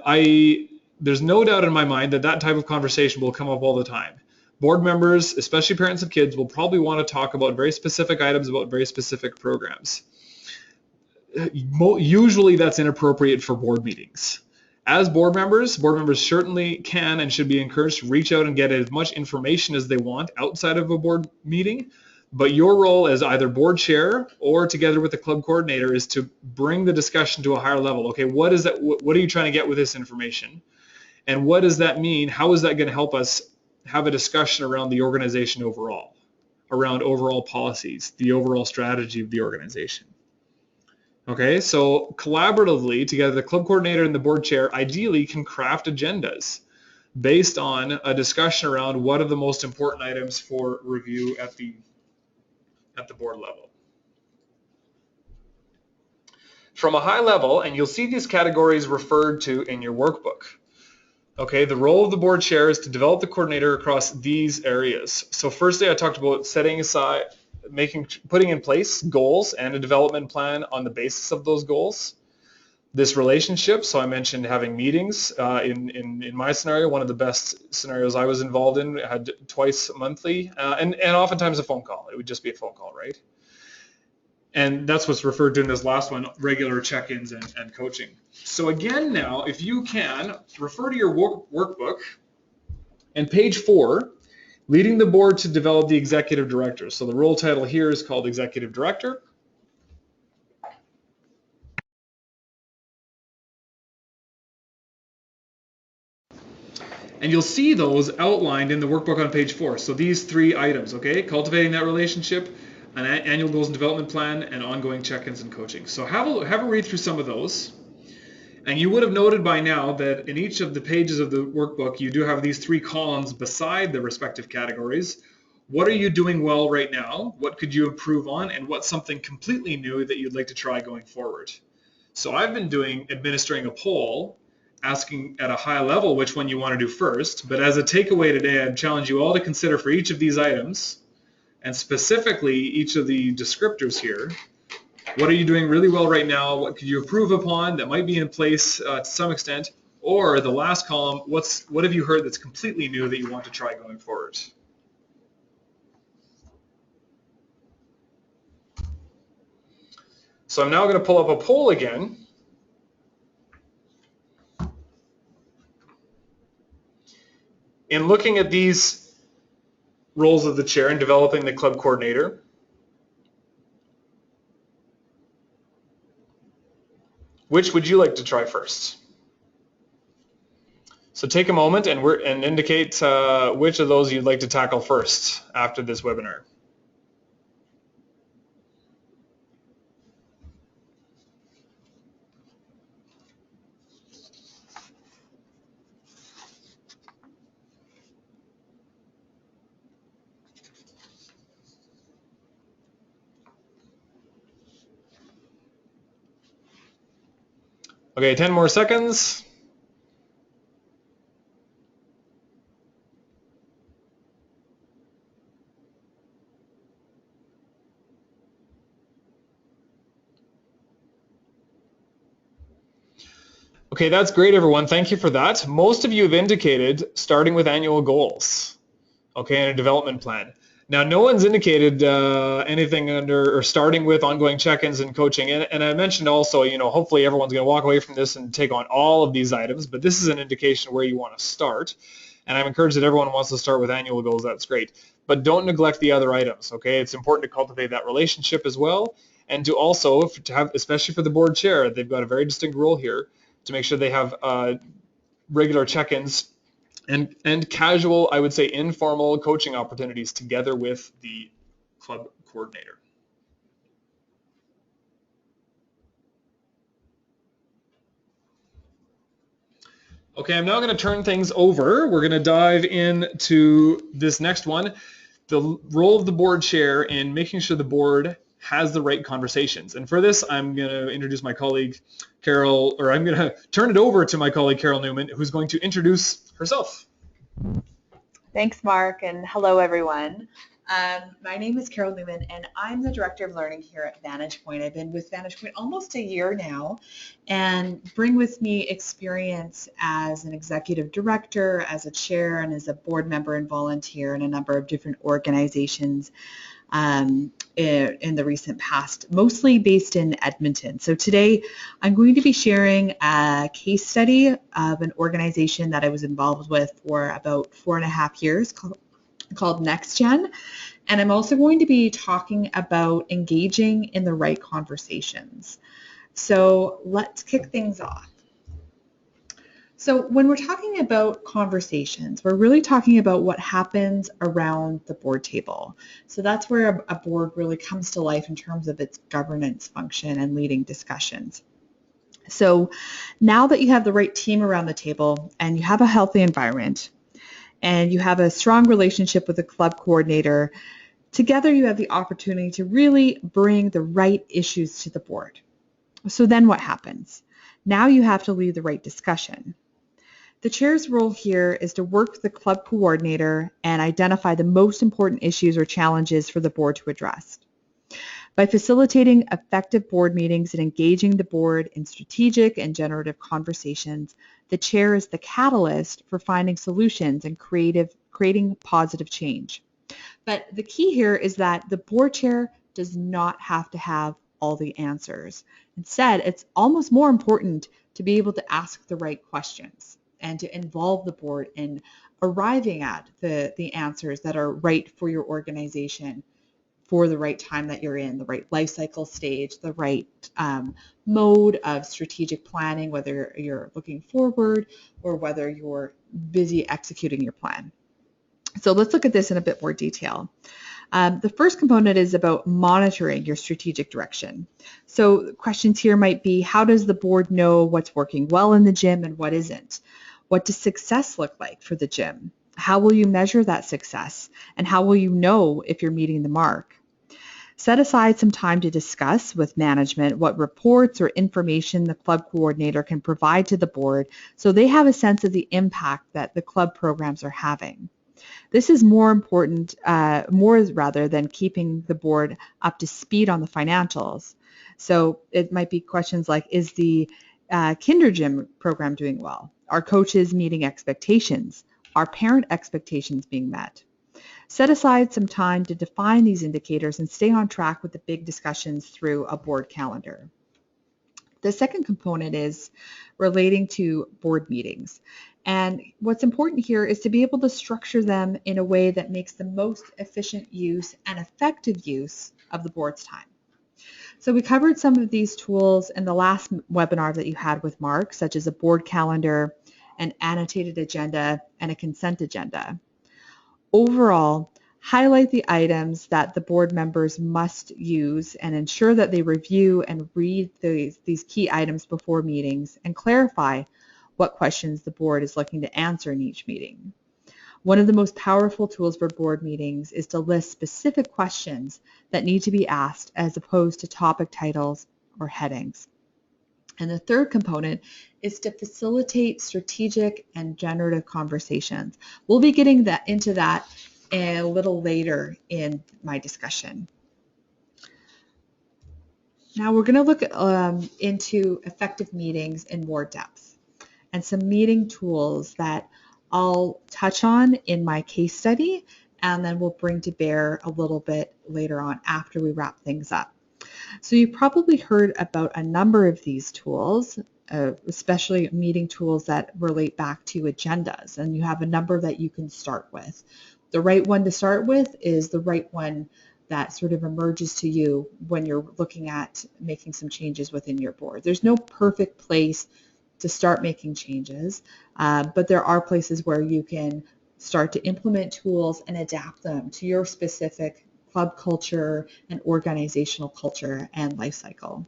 there's no doubt in my mind that that type of conversation will come up all the time. Board members, especially parents of kids, will probably want to talk about very specific items about very specific programs. Usually that's inappropriate for board meetings. As board members certainly can and should be encouraged to reach out and get as much information as they want outside of a board meeting. But your role as either board chair or together with the club coordinator is to bring the discussion to a higher level. Okay, what is that? What are you trying to get with this information? And what does that mean? How is that going to help us have a discussion around the organization overall, around overall policies, the overall strategy of the organization? Okay, so collaboratively together, the club coordinator and the board chair ideally can craft agendas based on a discussion around what are the most important items for review at the board level. From a high level, and you'll see these categories referred to in your workbook. Okay, the role of the board chair is to develop the coordinator across these areas. So firstly, I talked about setting aside, putting in place goals and a development plan on the basis of those goals. This relationship, so I mentioned having meetings. In my scenario, one of the best scenarios I was involved in had twice monthly, and oftentimes a phone call. It would just be a phone call, right? And that's what's referred to in this last one, regular check-ins and coaching. So again now, if you can, refer to your workbook and page 4, leading the board to develop the executive director. So the role title here is called executive director. And you'll see those outlined in the workbook on page 4. So these 3 items, okay? Cultivating that relationship, an annual goals and development plan, and ongoing check-ins and coaching. So have a read through some of those. And you would have noted by now that in each of the pages of the workbook, you do have these 3 columns beside the respective categories. What are you doing well right now? What could you improve on? And what's something completely new that you'd like to try going forward? So I've been administering a poll, asking at a high level which one you want to do first. But as a takeaway today, I'd challenge you all to consider for each of these items, and specifically each of the descriptors here, what are you doing really well right now? What could you improve upon that might be in place to some extent? Or the last column, what have you heard that's completely new that you want to try going forward? So I'm now going to pull up a poll again. In looking at these roles of the chair and developing the club coordinator, which would you like to try first? So take a moment and indicate which of those you'd like to tackle first after this webinar. Okay, 10 more seconds. Okay, that's great, everyone. Thank you for that. Most of you have indicated starting with annual goals, okay, and a development plan. Now, no one's indicated anything under or starting with ongoing check-ins and coaching. And I mentioned also, hopefully everyone's going to walk away from this and take on all of these items, but this is an indication where you want to start. And I'm encouraged that everyone wants to start with annual goals. That's great. But don't neglect the other items, okay? It's important to cultivate that relationship as well, and to also, especially for the board chair, they've got a very distinct role here, to make sure they have regular check-ins and casual, I would say informal coaching opportunities together with the club coordinator. Okay, I'm now going to turn things over. We're going to dive into this next one, the role of the board chair in making sure the board has the right conversations. And for this, I'm going to introduce my colleague, Carol, or I'm going to turn it over to my colleague, Carol Newman, who's going to introduce herself. Thanks, Mark, and hello, everyone. My name is Carol Newman, and I'm the Director of Learning here at Vantage Point. I've been with Vantage Point almost a year now and bring with me experience as an executive director, as a chair, and as a board member and volunteer in a number of different organizations in the recent past, mostly based in Edmonton. So today I'm going to be sharing a case study of an organization that I was involved with for about 4.5 years called NextGen. And I'm also going to be talking about engaging in the right conversations. So let's kick things off. So when we're talking about conversations, we're really talking about what happens around the board table. So that's where a board really comes to life in terms of its governance function and leading discussions. So now that you have the right team around the table and you have a healthy environment and you have a strong relationship with the club coordinator, together you have the opportunity to really bring the right issues to the board. So then what happens? Now you have to lead the right discussion. The chair's role here is to work with the club coordinator and identify the most important issues or challenges for the board to address. By facilitating effective board meetings and engaging the board in strategic and generative conversations, the chair is the catalyst for finding solutions and creating positive change. But the key here is that the board chair does not have to have all the answers. Instead, it's almost more important to be able to ask the right questions and to involve the board in arriving at the answers that are right for your organization, for the right time that you're in, the right life cycle stage, the right mode of strategic planning, whether you're looking forward or whether you're busy executing your plan. So let's look at this in a bit more detail. The first component is about monitoring your strategic direction. So questions here might be, how does the board know what's working well in the gym and what isn't? What does success look like for the gym? How will you measure that success? And how will you know if you're meeting the mark? Set aside some time to discuss with management what reports or information the club coordinator can provide to the board so they have a sense of the impact that the club programs are having. This is more important, rather than keeping the board up to speed on the financials. So it might be questions like, is the kinder gym program doing well? Are coaches meeting expectations? Are parent expectations being met? Set aside some time to define these indicators and stay on track with the big discussions through a board calendar. The second component is relating to board meetings. And what's important here is to be able to structure them in a way that makes the most efficient use and effective use of the board's time. So we covered some of these tools in the last webinar that you had with Mark, such as a board calendar, an annotated agenda, and a consent agenda. Overall, highlight the items that the board members must use and ensure that they review and read these key items before meetings and clarify what questions the board is looking to answer in each meeting. One of the most powerful tools for board meetings is to list specific questions that need to be asked as opposed to topic titles or headings. And the third component is to facilitate strategic and generative conversations. We'll be getting into that a little later in my discussion. Now we're going to look into effective meetings in more depth and some meeting tools that I'll touch on in my case study, and then we'll bring to bear a little bit later on after we wrap things up. So you've probably heard about a number of these tools, especially meeting tools that relate back to agendas, and you have a number that you can start with. The right one to start with is the right one that sort of emerges to you when you're looking at making some changes within your board. There's no perfect place to start making changes, but there are places where you can start to implement tools and adapt them to your specific club culture and organizational culture and life cycle.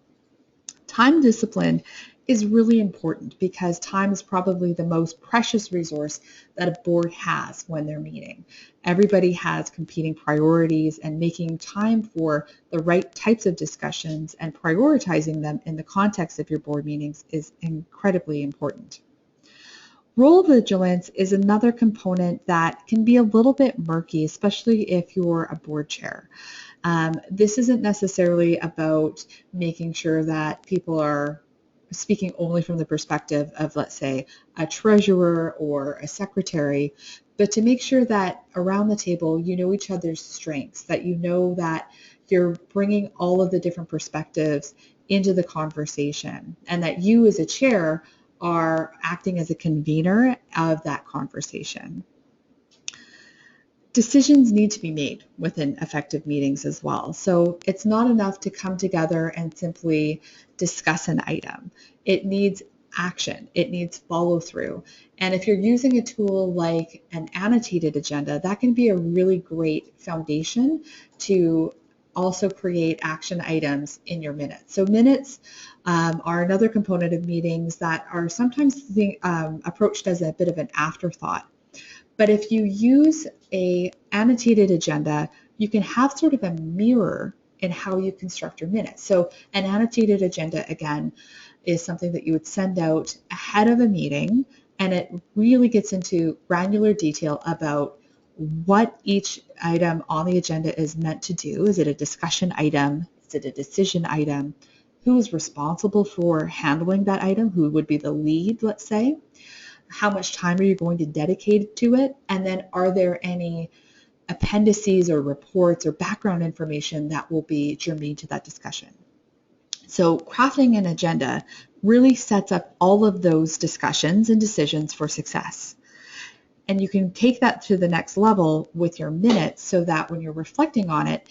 Time discipline is really important because time is probably the most precious resource that a board has when they're meeting. Everybody has competing priorities, and making time for the right types of discussions and prioritizing them in the context of your board meetings is incredibly important. Role vigilance is another component that can be a little bit murky, especially if you're a board chair. This isn't necessarily about making sure that people are speaking only from the perspective of, let's say, a treasurer or a secretary, but to make sure that around the table you know each other's strengths, that you know that you're bringing all of the different perspectives into the conversation, and that you as a chair are acting as a convener of that conversation. Decisions need to be made within effective meetings as well. So it's not enough to come together and simply discuss an item. It needs action. It needs follow through. And if you're using a tool like an annotated agenda, that can be a really great foundation to also create action items in your minutes. So minutes are another component of meetings that are sometimes approached as a bit of an afterthought. But if you use an annotated agenda, you can have sort of a mirror in how you construct your minutes. So an annotated agenda, again, is something that you would send out ahead of a meeting, and it really gets into granular detail about what each item on the agenda is meant to do. Is it a discussion item? Is it a decision item? Who is responsible for handling that item? Who would be the lead, let's say? How much time are you going to dedicate to it? And then are there any appendices or reports or background information that will be germane to that discussion? So crafting an agenda really sets up all of those discussions and decisions for success. And you can take that to the next level with your minutes so that when you're reflecting on it,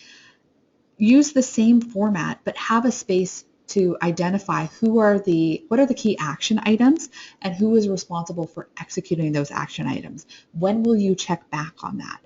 use the same format, but have a space to identify what are the key action items and who is responsible for executing those action items. When will you check back on that?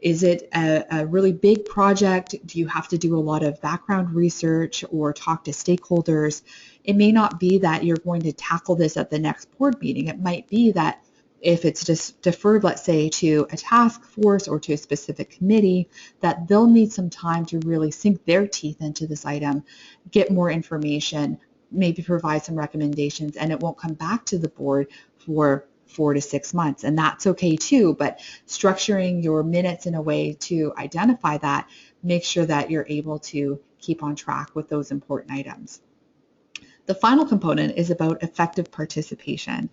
Is it a really big project? Do you have to do a lot of background research or talk to stakeholders? It may not be that you're going to tackle this at the next board meeting. It might be that if it's just deferred, let's say, to a task force or to a specific committee, that they'll need some time to really sink their teeth into this item, get more information, maybe provide some recommendations, and it won't come back to the board for 4 to 6 months. And that's okay too, but structuring your minutes in a way to identify that, make sure that you're able to keep on track with those important items. The final component is about effective participation,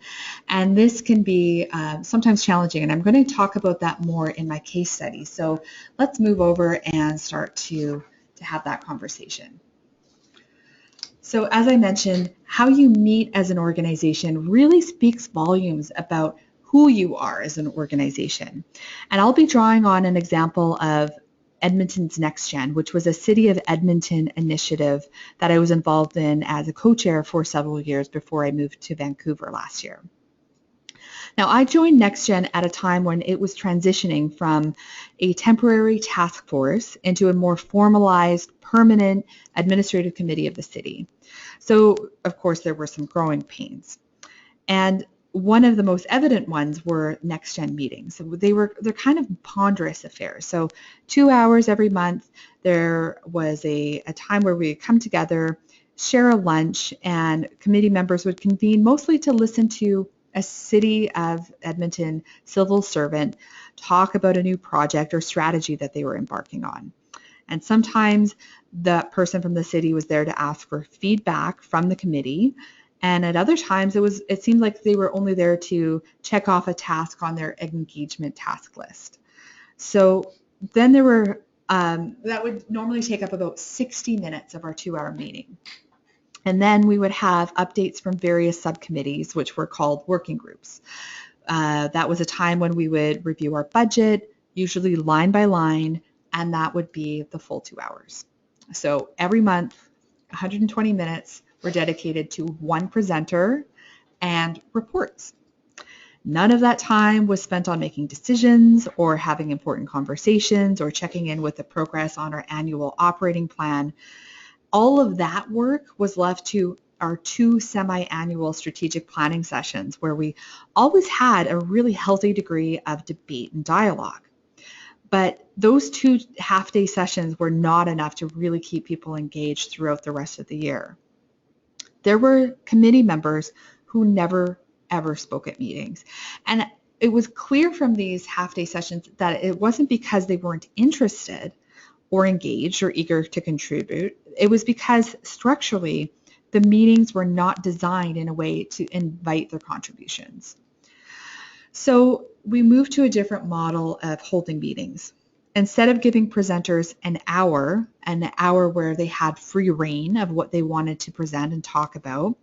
and this can be sometimes challenging, and I'm going to talk about that more in my case study. So let's move over and start to have that conversation. So as I mentioned, how you meet as an organization really speaks volumes about who you are as an organization. And I'll be drawing on an example of Edmonton's Next Gen, which was a City of Edmonton initiative that I was involved in as a co-chair for several years before I moved to Vancouver last year. Now, I joined Next Gen at a time when it was transitioning from a temporary task force into a more formalized, permanent administrative committee of the city. So, of course, there were some growing pains. And one of the most evident ones were Next Gen meetings. So they're kind of ponderous affairs. So 2 hours every month, there was a time where we would come together, share a lunch, and committee members would convene mostly to listen to a City of Edmonton civil servant talk about a new project or strategy that they were embarking on. And sometimes the person from the city was there to ask for feedback from the committee. And at other times, it seemed like they were only there to check off a task on their engagement task list. So then there were, that would normally take up about 60 minutes of our 2-hour meeting. And then we would have updates from various subcommittees, which were called working groups. That was a time when we would review our budget, usually line by line, and that would be the full 2 hours. So every month, 120 minutes were dedicated to one presenter and reports. None of that time was spent on making decisions or having important conversations or checking in with the progress on our annual operating plan. All of that work was left to our 2 semi-annual strategic planning sessions, where we always had a really healthy degree of debate and dialogue. But those 2 half-day sessions were not enough to really keep people engaged throughout the rest of the year. There were committee members who never ever spoke at meetings. And it was clear from these half-day sessions that it wasn't because they weren't interested or engaged or eager to contribute. It was because structurally, the meetings were not designed in a way to invite their contributions. So we moved to a different model of holding meetings. Instead of giving presenters an hour where they had free reign of what they wanted to present and talk about,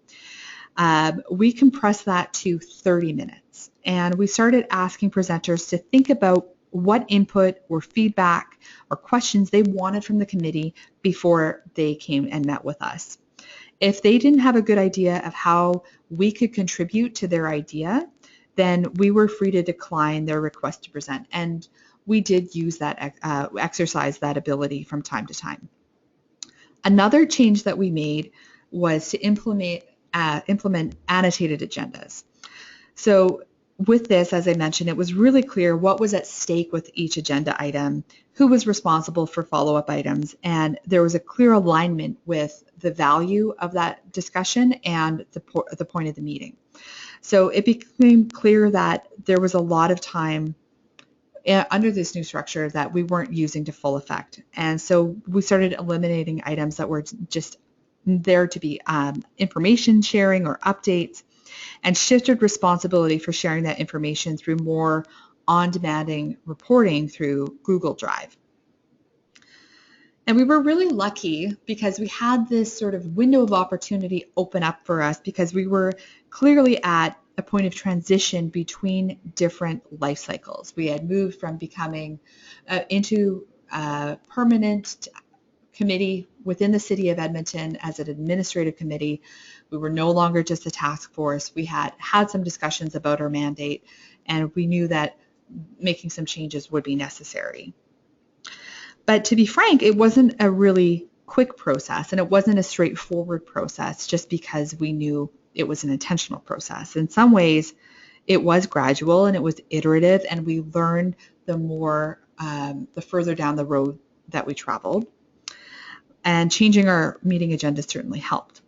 we compressed that to 30 minutes. And we started asking presenters to think about what input or feedback or questions they wanted from the committee before they came and met with us. If they didn't have a good idea of how we could contribute to their idea, then we were free to decline their request to present. And we did use that, exercise that ability from time to time. Another change that we made was to implement annotated agendas. So with this, as I mentioned, it was really clear what was at stake with each agenda item, who was responsible for follow-up items, and there was a clear alignment with the value of that discussion and the point of the meeting. So it became clear that there was a lot of time under this new structure that we weren't using to full effect. And so we started eliminating items that were just there to be information sharing or updates, and shifted responsibility for sharing that information through more on-demanding reporting through Google Drive. And we were really lucky because we had this sort of window of opportunity open up for us, because we were clearly at a point of transition between different life cycles. We had moved from becoming into a permanent committee within the city of Edmonton as an administrative committee. We were no longer just a task force. We had some discussions about our mandate, and we knew that making some changes would be necessary. But to be frank, it wasn't a really quick process, and it wasn't a straightforward process just because we knew it was an intentional process. In some ways, it was gradual and it was iterative, and we learned the further down the road that we traveled. And changing our meeting agenda certainly helped.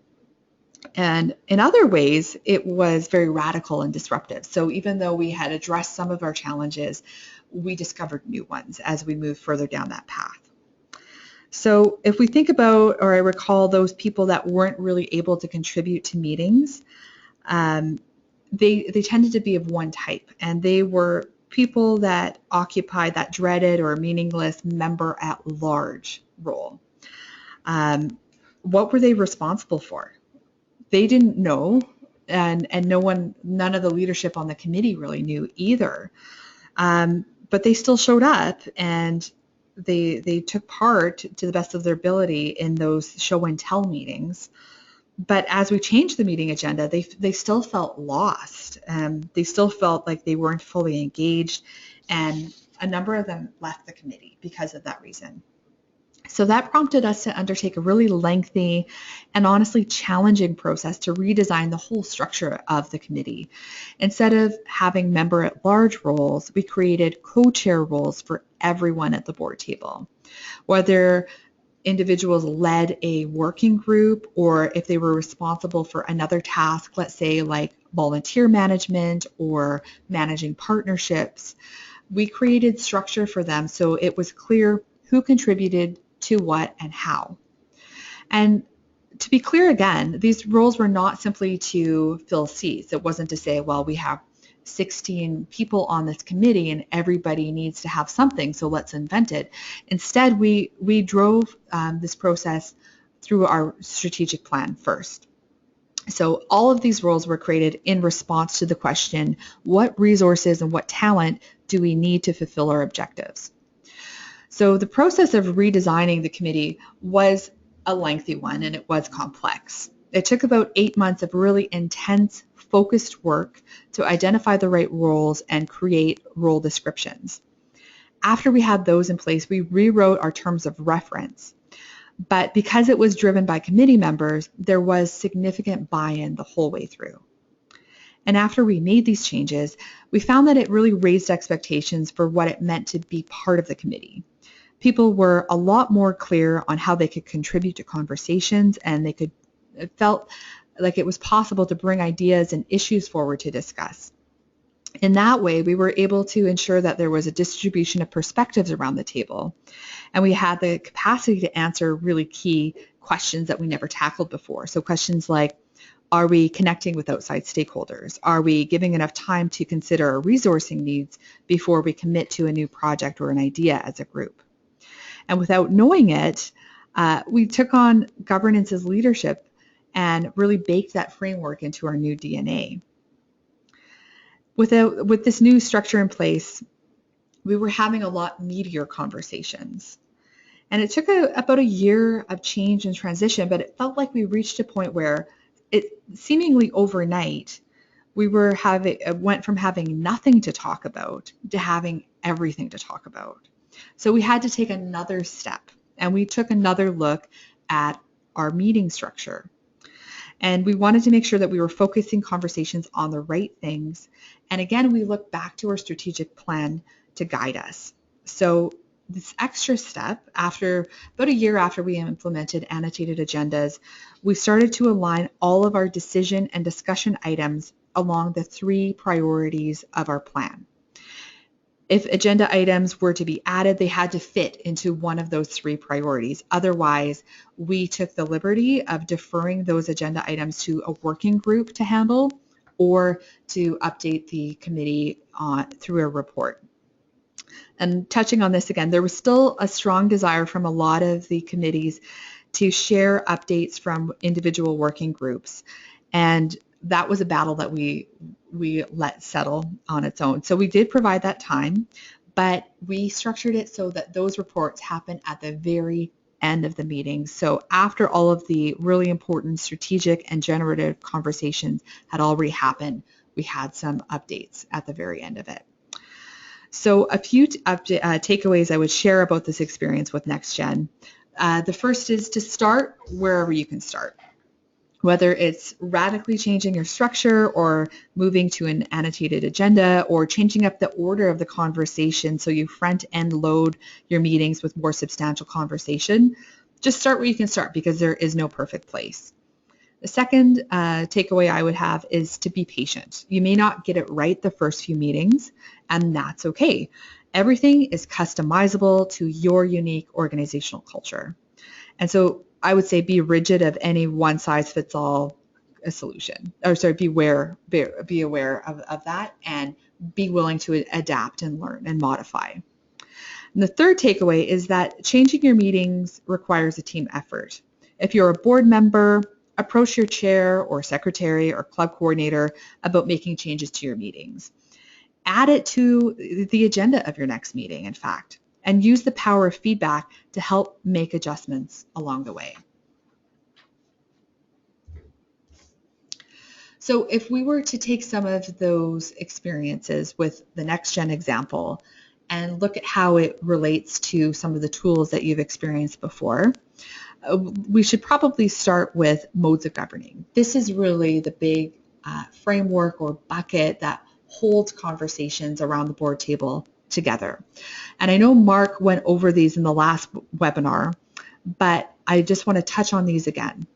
And in other ways, it was very radical and disruptive. So even though we had addressed some of our challenges, we discovered new ones as we moved further down that path. So if we think about, or I recall, those people that weren't really able to contribute to meetings, they tended to be of one type, and they were people that occupied that dreaded or meaningless member at large role. What were they responsible for? They didn't know, and none of the leadership on the committee really knew either. But they still showed up, and they took part to the best of their ability in those show and tell meetings. But as we changed the meeting agenda, they still felt lost. They still felt like they weren't fully engaged, and a number of them left the committee because of that reason. So that prompted us to undertake a really lengthy and honestly challenging process to redesign the whole structure of the committee. Instead of having member-at-large roles, we created co-chair roles for everyone at the board table. Whether individuals led a working group or if they were responsible for another task, let's say like volunteer management or managing partnerships, we created structure for them so it was clear who contributed to what and how. And to be clear again, these roles were not simply to fill seats. It wasn't to say, well, we have 16 people on this committee and everybody needs to have something, so let's invent it. Instead, we drove this process through our strategic plan first. So all of these roles were created in response to the question, what resources and what talent do we need to fulfill our objectives? So the process of redesigning the committee was a lengthy one, and it was complex. It took about 8 months of really intense, focused work to identify the right roles and create role descriptions. After we had those in place, we rewrote our terms of reference. But because it was driven by committee members, there was significant buy-in the whole way through. And after we made these changes, we found that it really raised expectations for what it meant to be part of the committee. People were a lot more clear on how they could contribute to conversations, and it felt like it was possible to bring ideas and issues forward to discuss. In that way, we were able to ensure that there was a distribution of perspectives around the table, and we had the capacity to answer really key questions that we never tackled before. So questions like, are we connecting with outside stakeholders? Are we giving enough time to consider our resourcing needs before we commit to a new project or an idea as a group? And without knowing it, we took on governance as leadership and really baked that framework into our new DNA. With this new structure in place, we were having a lot meatier conversations. And it took about a year of change and transition, but it felt like we reached a point where it seemingly overnight, we went from having nothing to talk about to having everything to talk about. So we had to take another step, and we took another look at our meeting structure. And we wanted to make sure that we were focusing conversations on the right things. And again, we looked back to our strategic plan to guide us. So this extra step, after about a year after we implemented annotated agendas, we started to align all of our decision and discussion items along the 3 priorities of our plan. If agenda items were to be added, they had to fit into one of those 3 priorities. Otherwise, we took the liberty of deferring those agenda items to a working group to handle or to update the committee through a report. And touching on this again, there was still a strong desire from a lot of the committees to share updates from individual working groups. And that was a battle that we let settle on its own. So we did provide that time, but we structured it so that those reports happen at the very end of the meeting. So after all of the really important strategic and generative conversations had already happened, we had some updates at the very end of it. So a few takeaways I would share about this experience with NextGen. The first is to start wherever you can start. Whether it's radically changing your structure or moving to an annotated agenda or changing up the order of the conversation so you front end load your meetings with more substantial conversation, just start where you can start because there is no perfect place. The second takeaway I would have is to be patient. You may not get it right the first few meetings, and that's okay. Everything is customizable to your unique organizational culture. And so I would say be rigid of any one-size-fits-all solution. Be aware of that and be willing to adapt and learn and modify. And the third takeaway is that changing your meetings requires a team effort. If you're a board member, approach your chair or secretary or club coordinator about making changes to your meetings. Add it to the agenda of your next meeting, in fact, and use the power of feedback to help make adjustments along the way. So if we were to take some of those experiences with the NextGen example and look at how it relates to some of the tools that you've experienced before, we should probably start with modes of governing. This is really the big framework or bucket that holds conversations around the board table together. And I know Mark went over these in the last webinar, but I just want to touch on these again.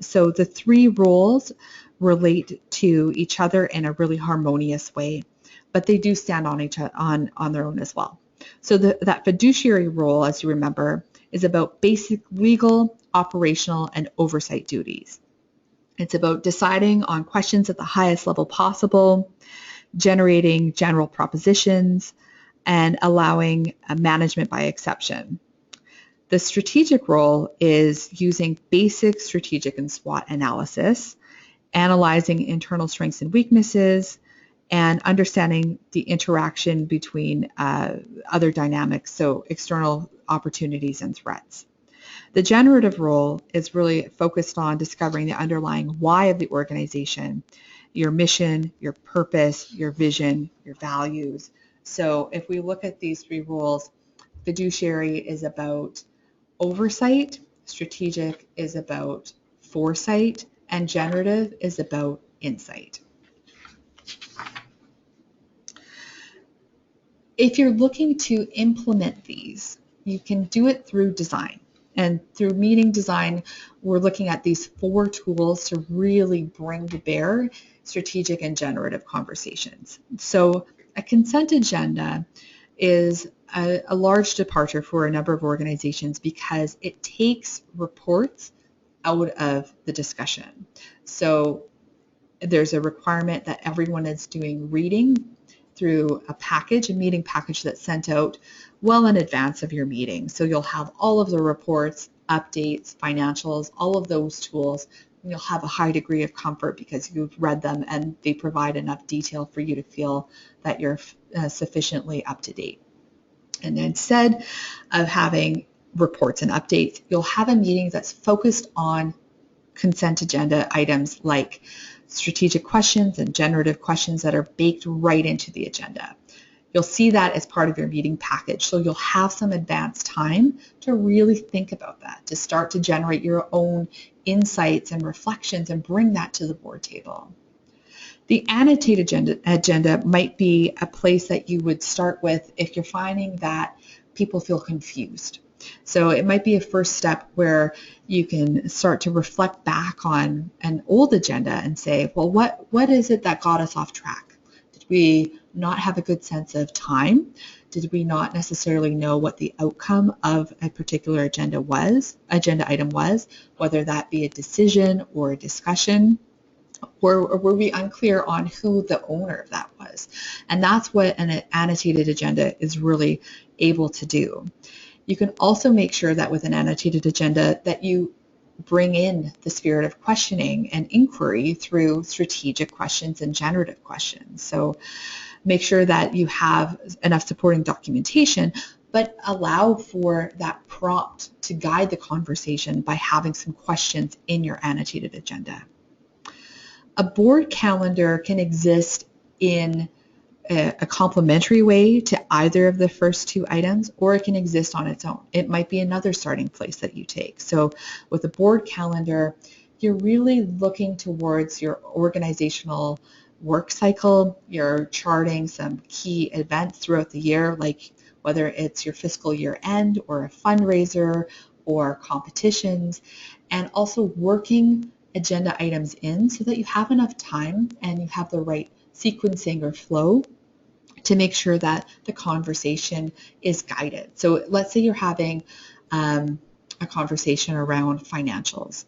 So the 3 roles relate to each other in a really harmonious way, but they do stand on each other on their own as well. So that fiduciary role, as you remember, is about basic legal, operational, and oversight duties. It's about deciding on questions at the highest level possible, generating general propositions, and allowing management by exception. The strategic role is using basic strategic and SWOT analysis, analyzing internal strengths and weaknesses, and understanding the interaction between other dynamics, so external opportunities and threats. The generative role is really focused on discovering the underlying why of the organization, your mission, your purpose, your vision, your values. So if we look at these three roles, fiduciary is about oversight, strategic is about foresight, and generative is about insight. If you're looking to implement these, you can do it through design. And through meeting design, we're looking at these 4 tools to really bring to bear strategic and generative conversations. So a consent agenda is a large departure for a number of organizations because it takes reports out of the discussion. So there's a requirement that everyone is doing reading through a meeting package that's sent out well in advance of your meeting. So you'll have all of the reports, updates, financials, all of those tools. And you'll have a high degree of comfort because you've read them and they provide enough detail for you to feel that you're sufficiently up to date. And instead of having reports and updates, you'll have a meeting that's focused on consent agenda items like strategic questions and generative questions that are baked right into the agenda. You'll see that as part of your meeting package. So you'll have some advanced time to really think about that, to start to generate your own insights and reflections and bring that to the board table. The annotated agenda might be a place that you would start with if you're finding that people feel confused. So it might be a first step where you can start to reflect back on an old agenda and say, well, what is it that got us off track? Did we not have a good sense of time? Did we not necessarily know what the outcome of a particular agenda item was, whether that be a decision or a discussion? Or were we unclear on who the owner of that was? And that's what an annotated agenda is really able to do. You can also make sure that with an annotated agenda that you bring in the spirit of questioning and inquiry through strategic questions and generative questions. So make sure that you have enough supporting documentation, but allow for that prompt to guide the conversation by having some questions in your annotated agenda. A board calendar can exist in a complementary way to either of the first 2 items, or it can exist on its own. It might be another starting place that you take. So with a board calendar, you're really looking towards your organizational work cycle. You're charting some key events throughout the year, like whether it's your fiscal year end or a fundraiser or competitions, and also working agenda items in so that you have enough time and you have the right sequencing or flow to make sure that the conversation is guided. So let's say you're having a conversation around financials.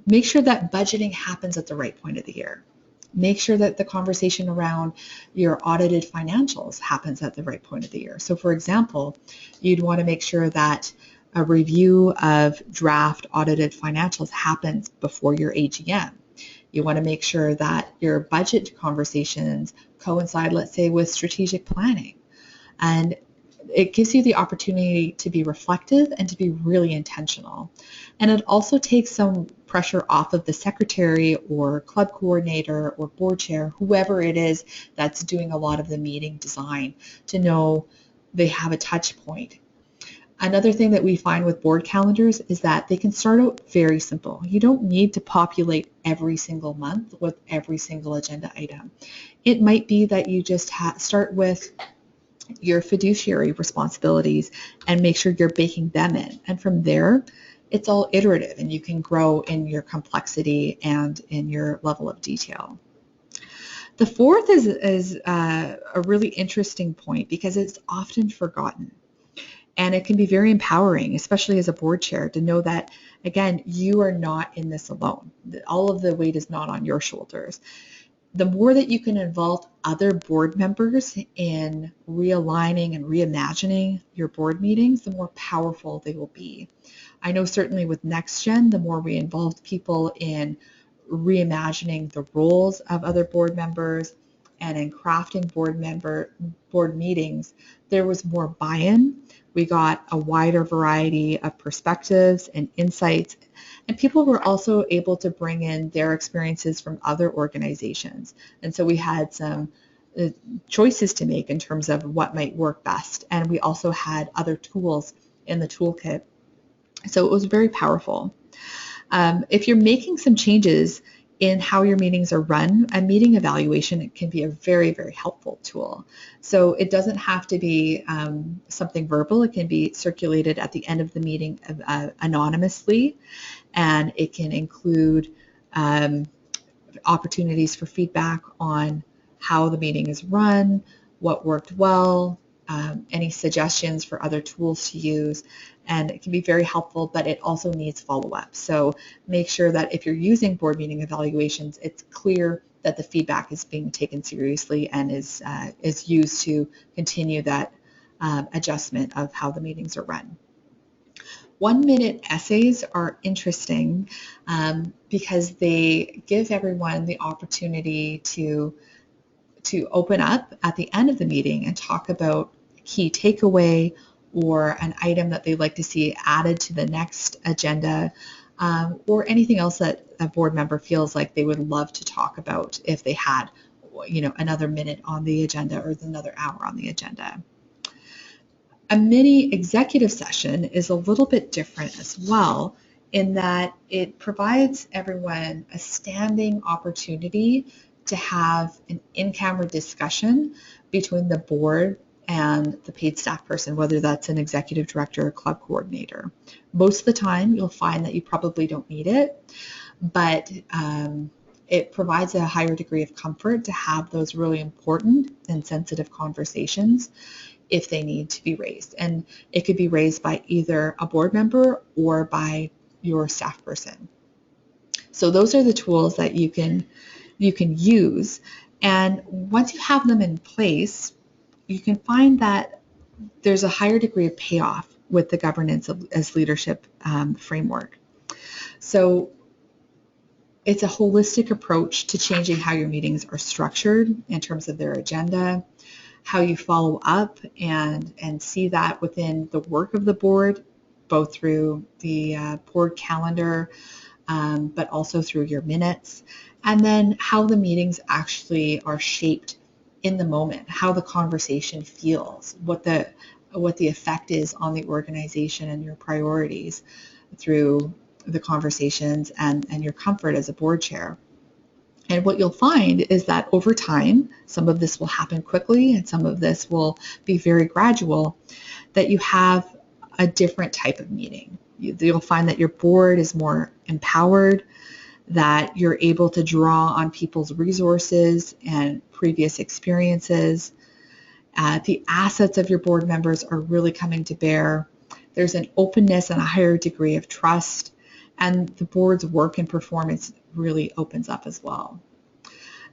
Make sure that budgeting happens at the right point of the year. Make sure that the conversation around your audited financials happens at the right point of the year. So for example, you'd want to make sure that a review of draft audited financials happens before your AGM. You want to make sure that your budget conversations coincide, let's say, with strategic planning. And it gives you the opportunity to be reflective and to be really intentional. And it also takes some pressure off of the secretary or club coordinator or board chair, whoever it is that's doing a lot of the meeting design, to know they have a touch point. Another thing that we find with board calendars is that they can start out very simple. You don't need to populate every single month with every single agenda item. It might be that you just start with your fiduciary responsibilities and make sure you're baking them in. And from there, it's all iterative and you can grow in your complexity and in your level of detail. The fourth is a really interesting point because it's often forgotten. And it can be very empowering, especially as a board chair, to know that, again, you are not in this alone. All of the weight is not on your shoulders. The more that you can involve other board members in realigning and reimagining your board meetings, the more powerful they will be. I know certainly with NextGen, the more we involved people in reimagining the roles of other board members and in crafting board meetings, there was more buy-in. We got a wider variety of perspectives and insights, and people were also able to bring in their experiences from other organizations. And so we had some choices to make in terms of what might work best. And we also had other tools in the toolkit. So it was very powerful. If you're making some changes in how your meetings are run, a meeting evaluation can be a very, very helpful tool. So it doesn't have to be something verbal. It can be circulated at the end of the meeting anonymously, and it can include opportunities for feedback on how the meeting is run, what worked well, any suggestions for other tools to use, and it can be very helpful, but it also needs follow-up. So make sure that if you're using board meeting evaluations, it's clear that the feedback is being taken seriously and is used to continue that adjustment of how the meetings are run. 1-minute essays are interesting because they give everyone the opportunity to open up at the end of the meeting and talk about key takeaway or an item that they'd like to see added to the next agenda, or anything else that a board member feels like they would love to talk about if they had, another minute on the agenda or another hour on the agenda. A mini executive session is a little bit different as well, in that it provides everyone a standing opportunity to have an in-camera discussion between the board and the paid staff person, whether that's an executive director or club coordinator. Most of the time, you'll find that you probably don't need it, but it provides a higher degree of comfort to have those really important and sensitive conversations if they need to be raised. And it could be raised by either a board member or by your staff person. So those are the tools that you can use. And once you have them in place, you can find that there's a higher degree of payoff with the governance as leadership framework. So it's a holistic approach to changing how your meetings are structured in terms of their agenda, how you follow up and see that within the work of the board, both through the board calendar, but also through your minutes, and then how the meetings actually are shaped in the moment, how the conversation feels, what the effect is on the organization and your priorities through the conversations and your comfort as a board chair. And what you'll find is that over time, some of this will happen quickly and some of this will be very gradual, that you have a different type of meeting. You'll find that your board is more empowered, that you're able to draw on people's resources and previous experiences. The assets of your board members are really coming to bear. There's an openness and a higher degree of trust, and the board's work and performance really opens up as well.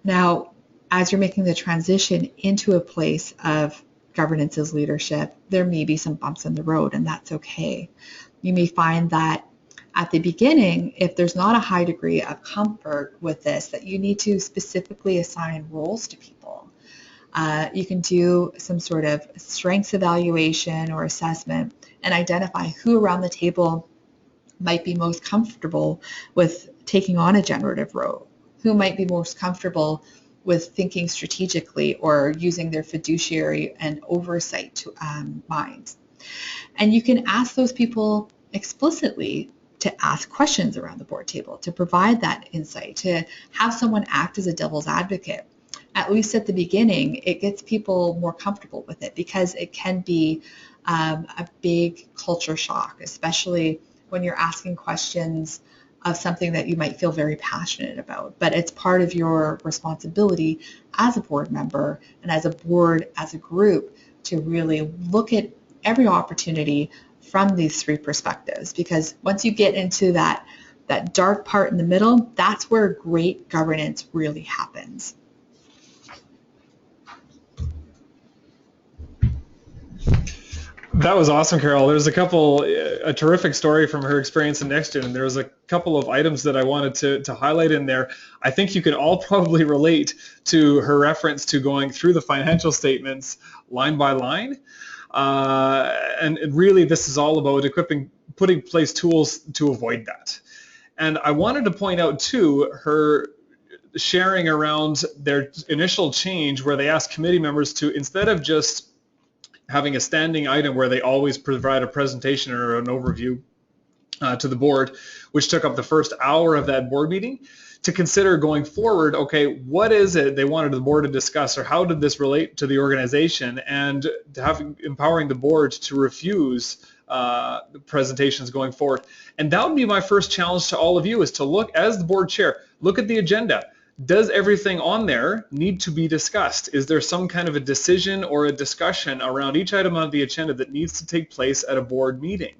Now, as you're making the transition into a place of governance as leadership, there may be some bumps in the road, and that's okay. You may find that at the beginning, if there's not a high degree of comfort with this, that you need to specifically assign roles to people. You can do some sort of strengths evaluation or assessment and identify who around the table might be most comfortable with taking on a generative role, who might be most comfortable with thinking strategically or using their fiduciary and oversight minds. And you can ask those people explicitly to ask questions around the board table, to provide that insight, to have someone act as a devil's advocate. At least at the beginning, it gets people more comfortable with it because it can be a big culture shock, especially when you're asking questions of something that you might feel very passionate about. But it's part of your responsibility as a board member and as a board, as a group, to really look at every opportunity from these three perspectives, because once you get into that dark part in the middle, that's where great governance really happens. That was awesome, Carol. There's a terrific story from her experience in NextGen, and there was a couple of items that I wanted to highlight in there. I think you can all probably relate to her reference to going through the financial statements line by line. And really, this is all about putting in place tools to avoid that. And I wanted to point out, too, her sharing around their initial change where they asked committee members to, instead of just having a standing item where they always provide a presentation or an overview to the board, which took up the first hour of that board meeting, to consider going forward, okay, what is it they wanted the board to discuss, or how did this relate to the organization, and empowering the board to refuse the presentations going forward. And that would be my first challenge to all of you, is to look, as the board chair, look at the agenda. Does everything on there need to be discussed? Is there some kind of a decision or a discussion around each item on the agenda that needs to take place at a board meeting?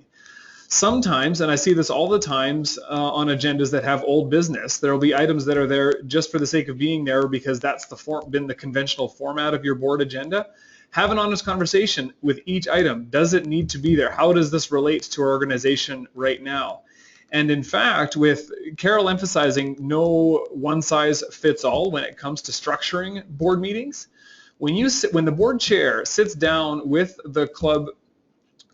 Sometimes, and I see this all the times on agendas that have old business, there will be items that are there just for the sake of being there because that's been the conventional format of your board agenda. Have an honest conversation with each item. Does it need to be there? How does this relate to our organization right now? And in fact, with Carol emphasizing no one size fits all when it comes to structuring board meetings, when the board chair sits down with the club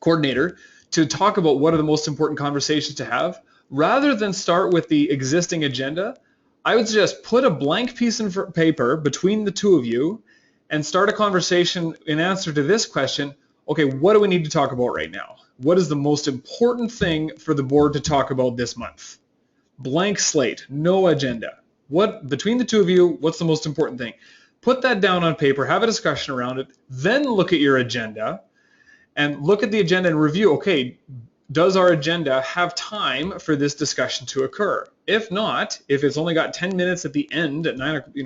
coordinator to talk about what are the most important conversations to have, rather than start with the existing agenda, I would suggest put a blank piece of paper between the two of you and start a conversation in answer to this question. Okay, what do we need to talk about right now? What is the most important thing for the board to talk about this month? Blank slate, no agenda. Between the two of you, what's the most important thing? Put that down on paper, have a discussion around it, then look at your agenda and look at the agenda and review, okay, does our agenda have time for this discussion to occur? If not, if it's only got 10 minutes at the end, at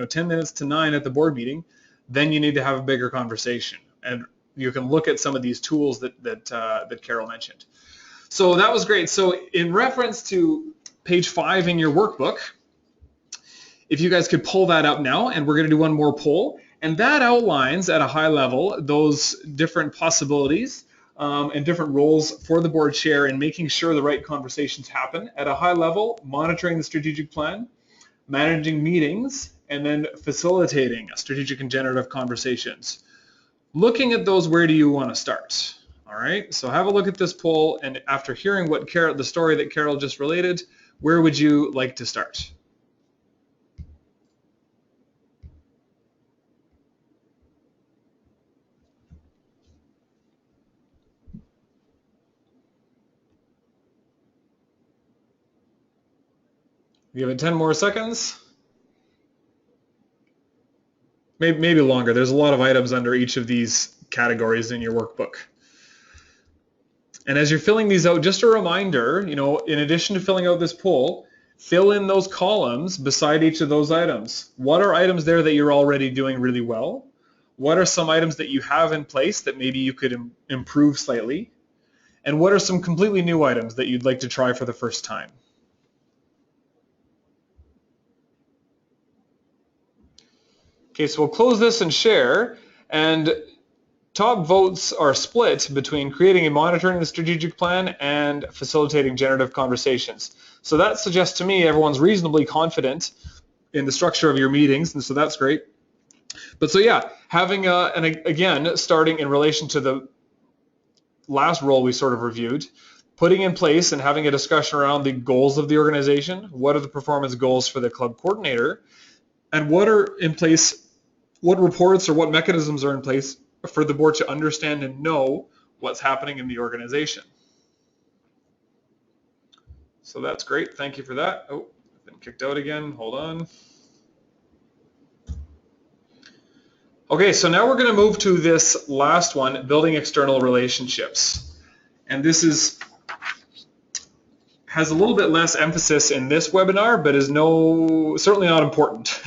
10 minutes to 9 at the board meeting, then you need to have a bigger conversation. And you can look at some of these tools that Carol mentioned. So that was great. So in reference to page 5 in your workbook, if you guys could pull that up now, and we're going to do one more poll, and that outlines at a high level those different possibilities and different roles for the board chair in making sure the right conversations happen. At a high level, monitoring the strategic plan, managing meetings, and then facilitating strategic and generative conversations. Looking at those, where do you want to start? All right, so have a look at this poll, and after hearing the story that Carol just related, where would you like to start? Give it 10 more seconds. Maybe longer. There's a lot of items under each of these categories in your workbook. And as you're filling these out, just a reminder, in addition to filling out this poll, fill in those columns beside each of those items. What are items there that you're already doing really well? What are some items that you have in place that maybe you could improve slightly? And what are some completely new items that you'd like to try for the first time? Okay, so we'll close this and share, and top votes are split between creating and monitoring the strategic plan and facilitating generative conversations. So that suggests to me everyone's reasonably confident in the structure of your meetings, and so that's great. But so yeah, having and again, starting in relation to the last role we sort of reviewed, putting in place and having a discussion around the goals of the organization. What are the performance goals for the club coordinator? And what are in place, what reports or what mechanisms are in place for the board to understand and know what's happening in the organization. So that's great. Thank you for that. Oh, I've been kicked out again. Hold on. Okay, so now we're going to move to this last one, building external relationships. And this has a little bit less emphasis in this webinar, but is certainly not important.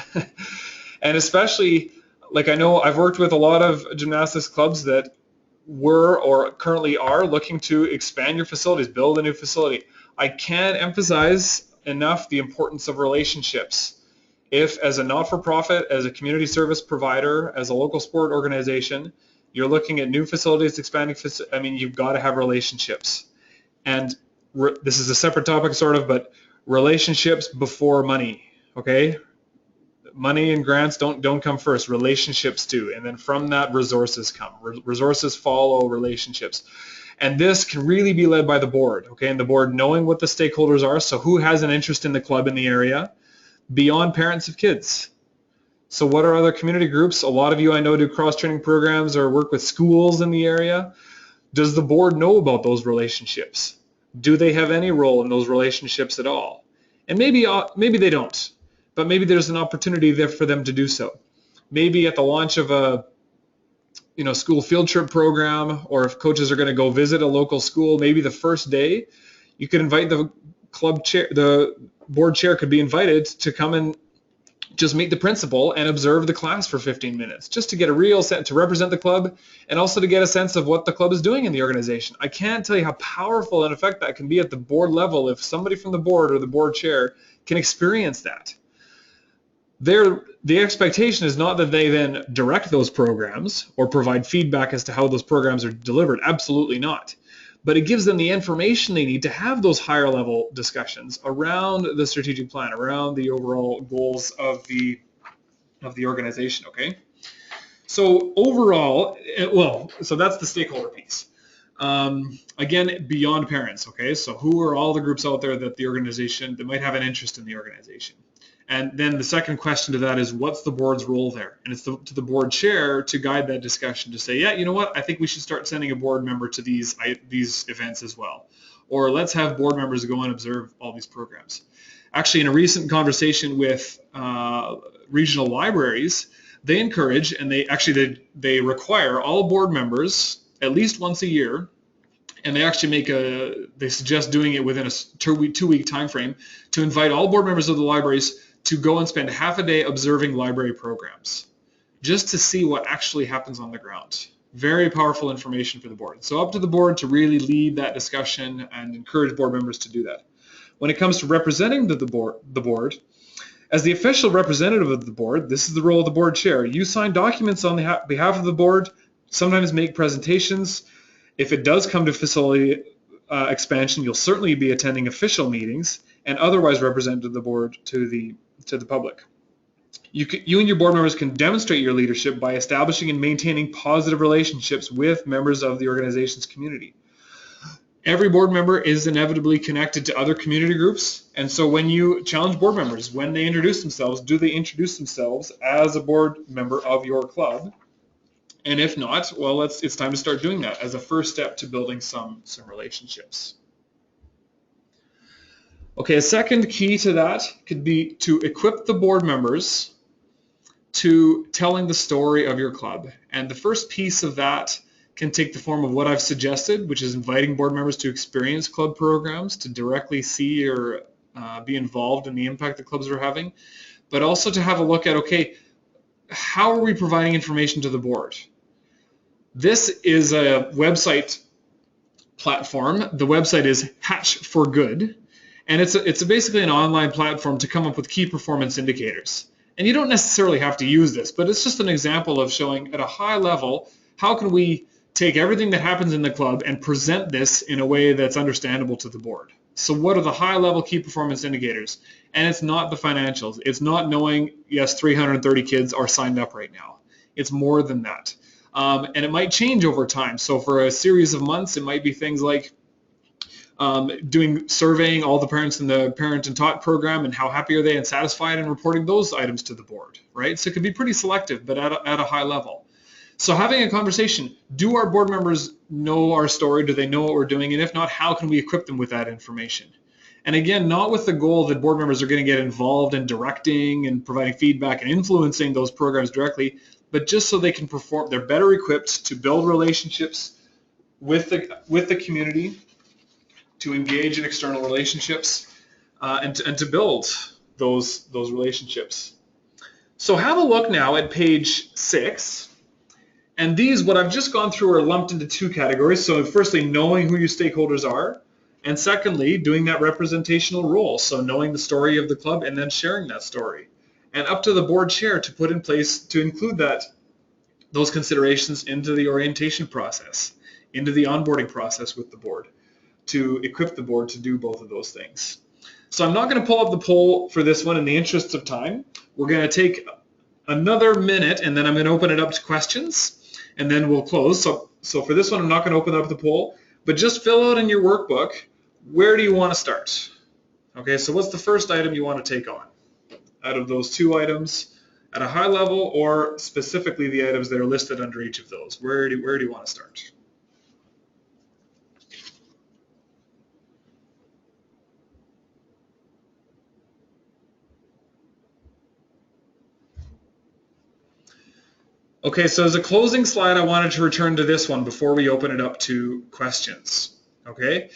And especially, like, I know I've worked with a lot of gymnastics clubs that were or currently are looking to expand your facilities, build a new facility. I can't emphasize enough the importance of relationships. If, as a not-for-profit, as a community service provider, as a local sport organization, you're looking at new facilities, expanding you've got to have relationships. And this is a separate topic sort of, but relationships before money, okay? Money and grants don't come first, relationships do. And then from that, resources come. Resources follow relationships. And this can really be led by the board, okay? And the board knowing what the stakeholders are, so who has an interest in the club in the area, beyond parents of kids. So what are other community groups? A lot of you I know do cross-training programs or work with schools in the area. Does the board know about those relationships? Do they have any role in those relationships at all? And maybe they don't, but maybe there's an opportunity there for them to do so. Maybe at the launch of a school field trip program, or if coaches are going to go visit a local school, maybe the first day, you could invite the club chair, the board chair could be invited to come and just meet the principal and observe the class for 15 minutes, just to get a real sense, to represent the club, and also to get a sense of what the club is doing in the organization. I can't tell you how powerful an effect that can be at the board level if somebody from the board or the board chair can experience that. The expectation is not that they then direct those programs or provide feedback as to how those programs are delivered. Absolutely not. But it gives them the information they need to have those higher level discussions around the strategic plan, around the overall goals of the organization, okay? So overall, so that's the stakeholder piece. Again, beyond parents, okay? So who are all the groups out there that might have an interest in the organization? And then the second question to that is, what's the board's role there? And it's to the board chair to guide that discussion to say, yeah, you know what, I think we should start sending a board member to these events as well. Or let's have board members go and observe all these programs. Actually, in a recent conversation with regional libraries, they encourage, and they require all board members at least once a year, and they actually they suggest doing it within a two-week time frame, to invite all board members of the libraries to go and spend half a day observing library programs, just to see what actually happens on the ground. Very powerful information for the board. So up to the board to really lead that discussion and encourage board members to do that. When it comes to representing the board, as the official representative of the board, this is the role of the board chair. You sign documents on behalf of the board, sometimes make presentations. If it does come to facility expansion, you'll certainly be attending official meetings and otherwise represent the board to the public. You and your board members can demonstrate your leadership by establishing and maintaining positive relationships with members of the organization's community. Every board member is inevitably connected to other community groups, and so when you challenge board members, when they introduce themselves, do they introduce themselves as a board member of your club? And if not, well, it's time to start doing that as a first step to building some relationships. Okay, a second key to that could be to equip the board members to telling the story of your club. And the first piece of that can take the form of what I've suggested, which is inviting board members to experience club programs, to directly see or be involved in the impact the clubs are having, but also to have a look at, okay, how are we providing information to the board? This is a website platform. The website is Hatch for Good, and it's basically an online platform to come up with key performance indicators. And you don't necessarily have to use this, but it's just an example of showing at a high level, how can we take everything that happens in the club and present this in a way that's understandable to the board. So what are the high level key performance indicators? And it's not the financials. It's not knowing, yes, 330 kids are signed up right now. It's more than that. And it might change over time. So for a series of months, it might be things like surveying all the parents in the parent and taught program and how happy are they and satisfied, and reporting those items to the board, right? So it could be pretty selective, but at a high level. So having a conversation, do our board members know our story? Do they know what we're doing? And if not, how can we equip them with that information? And again, not with the goal that board members are going to get involved in directing and providing feedback and influencing those programs directly, but just so they can perform, they're better equipped to build relationships with the community, to engage in external relationships, and to build those relationships. So have a look now at page 6. And these, what I've just gone through, are lumped into two categories. So firstly, knowing who your stakeholders are, and secondly, doing that representational role. So knowing the story of the club and then sharing that story. And up to the board chair to put in place to include that those considerations into the orientation process, into the onboarding process with the board, to equip the board to do both of those things. So I'm not going to pull up the poll for this one in the interest of time. We're going to take another minute, and then I'm going to open it up to questions, and then we'll close. So for this one, I'm not going to open up the poll, but just fill out in your workbook, where do you want to start? Okay, so what's the first item you want to take on out of those two items at a high level, or specifically the items that are listed under each of those? Where do you want to start? Okay, so as a closing slide, I wanted to return to this one before we open it up to questions. Okay,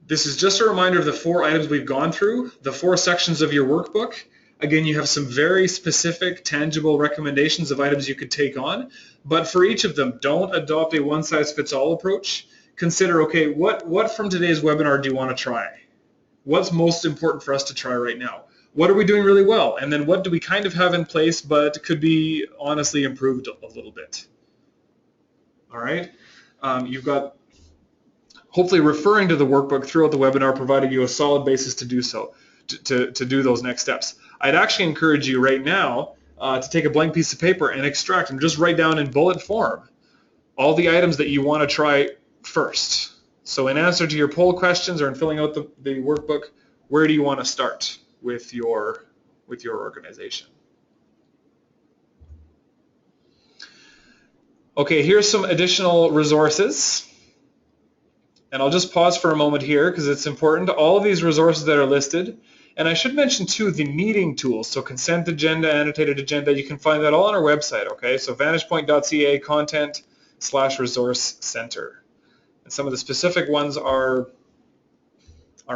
this is just a reminder of the 4 items we've gone through, the 4 sections of your workbook. Again, you have some very specific, tangible recommendations of items you could take on, but for each of them, don't adopt a one-size-fits-all approach. Consider, okay, what from today's webinar do you want to try? What's most important for us to try right now? What are we doing really well? And then what do we kind of have in place but could be honestly improved a little bit? All right. You've got hopefully referring to the workbook throughout the webinar provided you a solid basis to do so, to do those next steps. I'd actually encourage you right now to take a blank piece of paper and extract and just write down in bullet form all the items that you want to try first. So in answer to your poll questions or in filling out the workbook, where do you want to start with your organization? Okay, here's some additional resources. And I'll just pause for a moment here because it's important. All of these resources that are listed, and I should mention too the meeting tools, so consent agenda, annotated agenda, you can find that all on our website, okay? So vantagepoint.ca content/resource center. And some of the specific ones are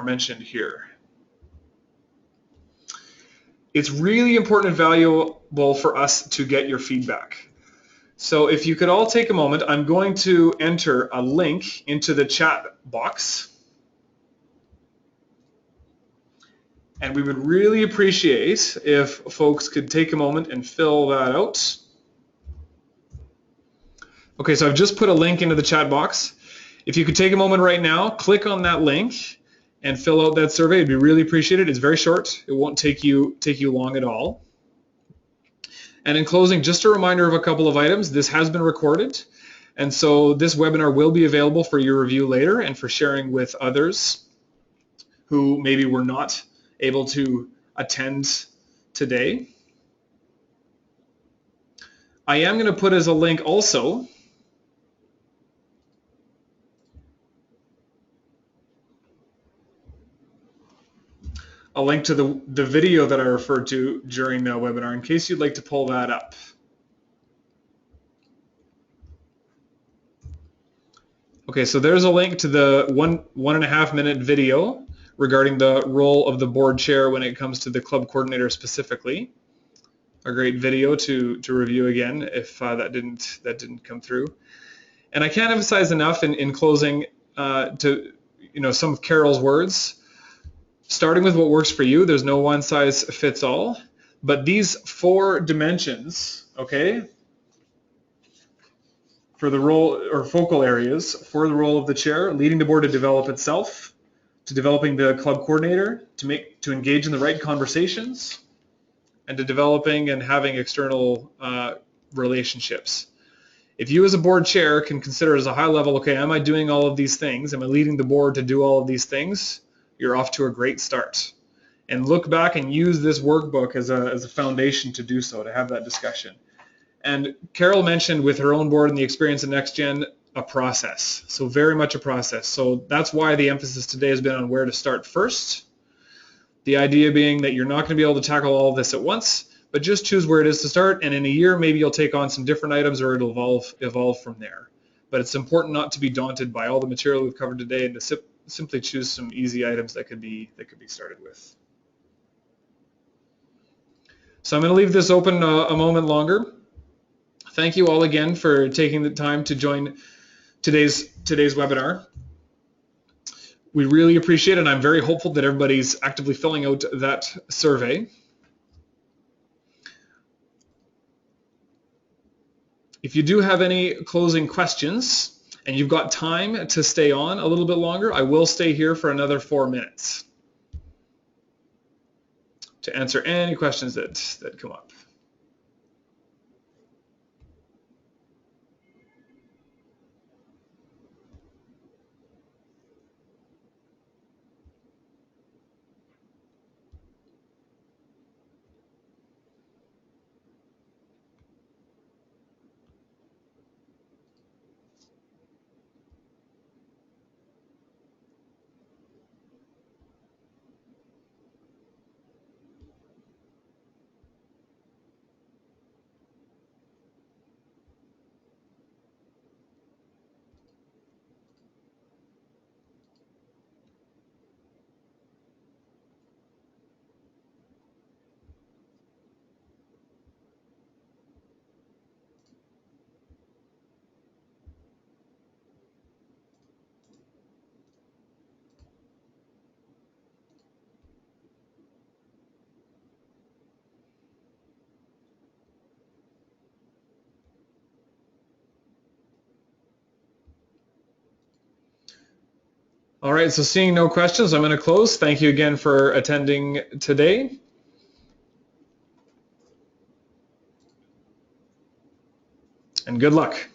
mentioned here. It's really important and valuable for us to get your feedback. So if you could all take a moment, I'm going to enter a link into the chat box. And we would really appreciate if folks could take a moment and fill that out. Okay, so I've just put a link into the chat box. If you could take a moment right now, click on that link and fill out that survey. It'd be really appreciated. It's very short. It won't take you long at all. And in closing, just a reminder of a couple of items. This has been recorded, and so this webinar will be available for your review later and for sharing with others who maybe were not able to attend today. I am going to put as a link also a link to the video that I referred to during the webinar in case you'd like to pull that up. Okay, so there's a link to the 1.5 minute video regarding the role of the board chair when it comes to the club coordinator specifically. A great video to review again if that didn't come through. And I can't emphasize enough in closing to some of Carol's words. Starting with what works for you, there's no one size fits all, but these 4 dimensions, okay, for the role or focal areas for the role of the chair, leading the board to develop itself, to developing the club coordinator, to engage in the right conversations, and to developing and having external relationships. If you as a board chair can consider as a high level, okay, am I doing all of these things? Am I leading the board to do all of these things? You're off to a great start. And look back and use this workbook as a foundation to do so, to have that discussion. And Carol mentioned with her own board and the experience in NextGen, a process. So very much a process. So that's why the emphasis today has been on where to start first. The idea being that you're not going to be able to tackle all of this at once, but just choose where it is to start. And in a year, maybe you'll take on some different items or it'll evolve from there. But it's important not to be daunted by all the material we've covered today and to simply choose some easy items that could be started with. So I'm going to leave this open a moment longer. Thank you all again for taking the time to join today's webinar. We really appreciate it, and I'm very hopeful that everybody's actively filling out that survey. If you do have any closing questions and you've got time to stay on a little bit longer, I will stay here for another 4 minutes to answer any questions that come up. All right, so seeing no questions, I'm going to close. Thank you again for attending today. And good luck.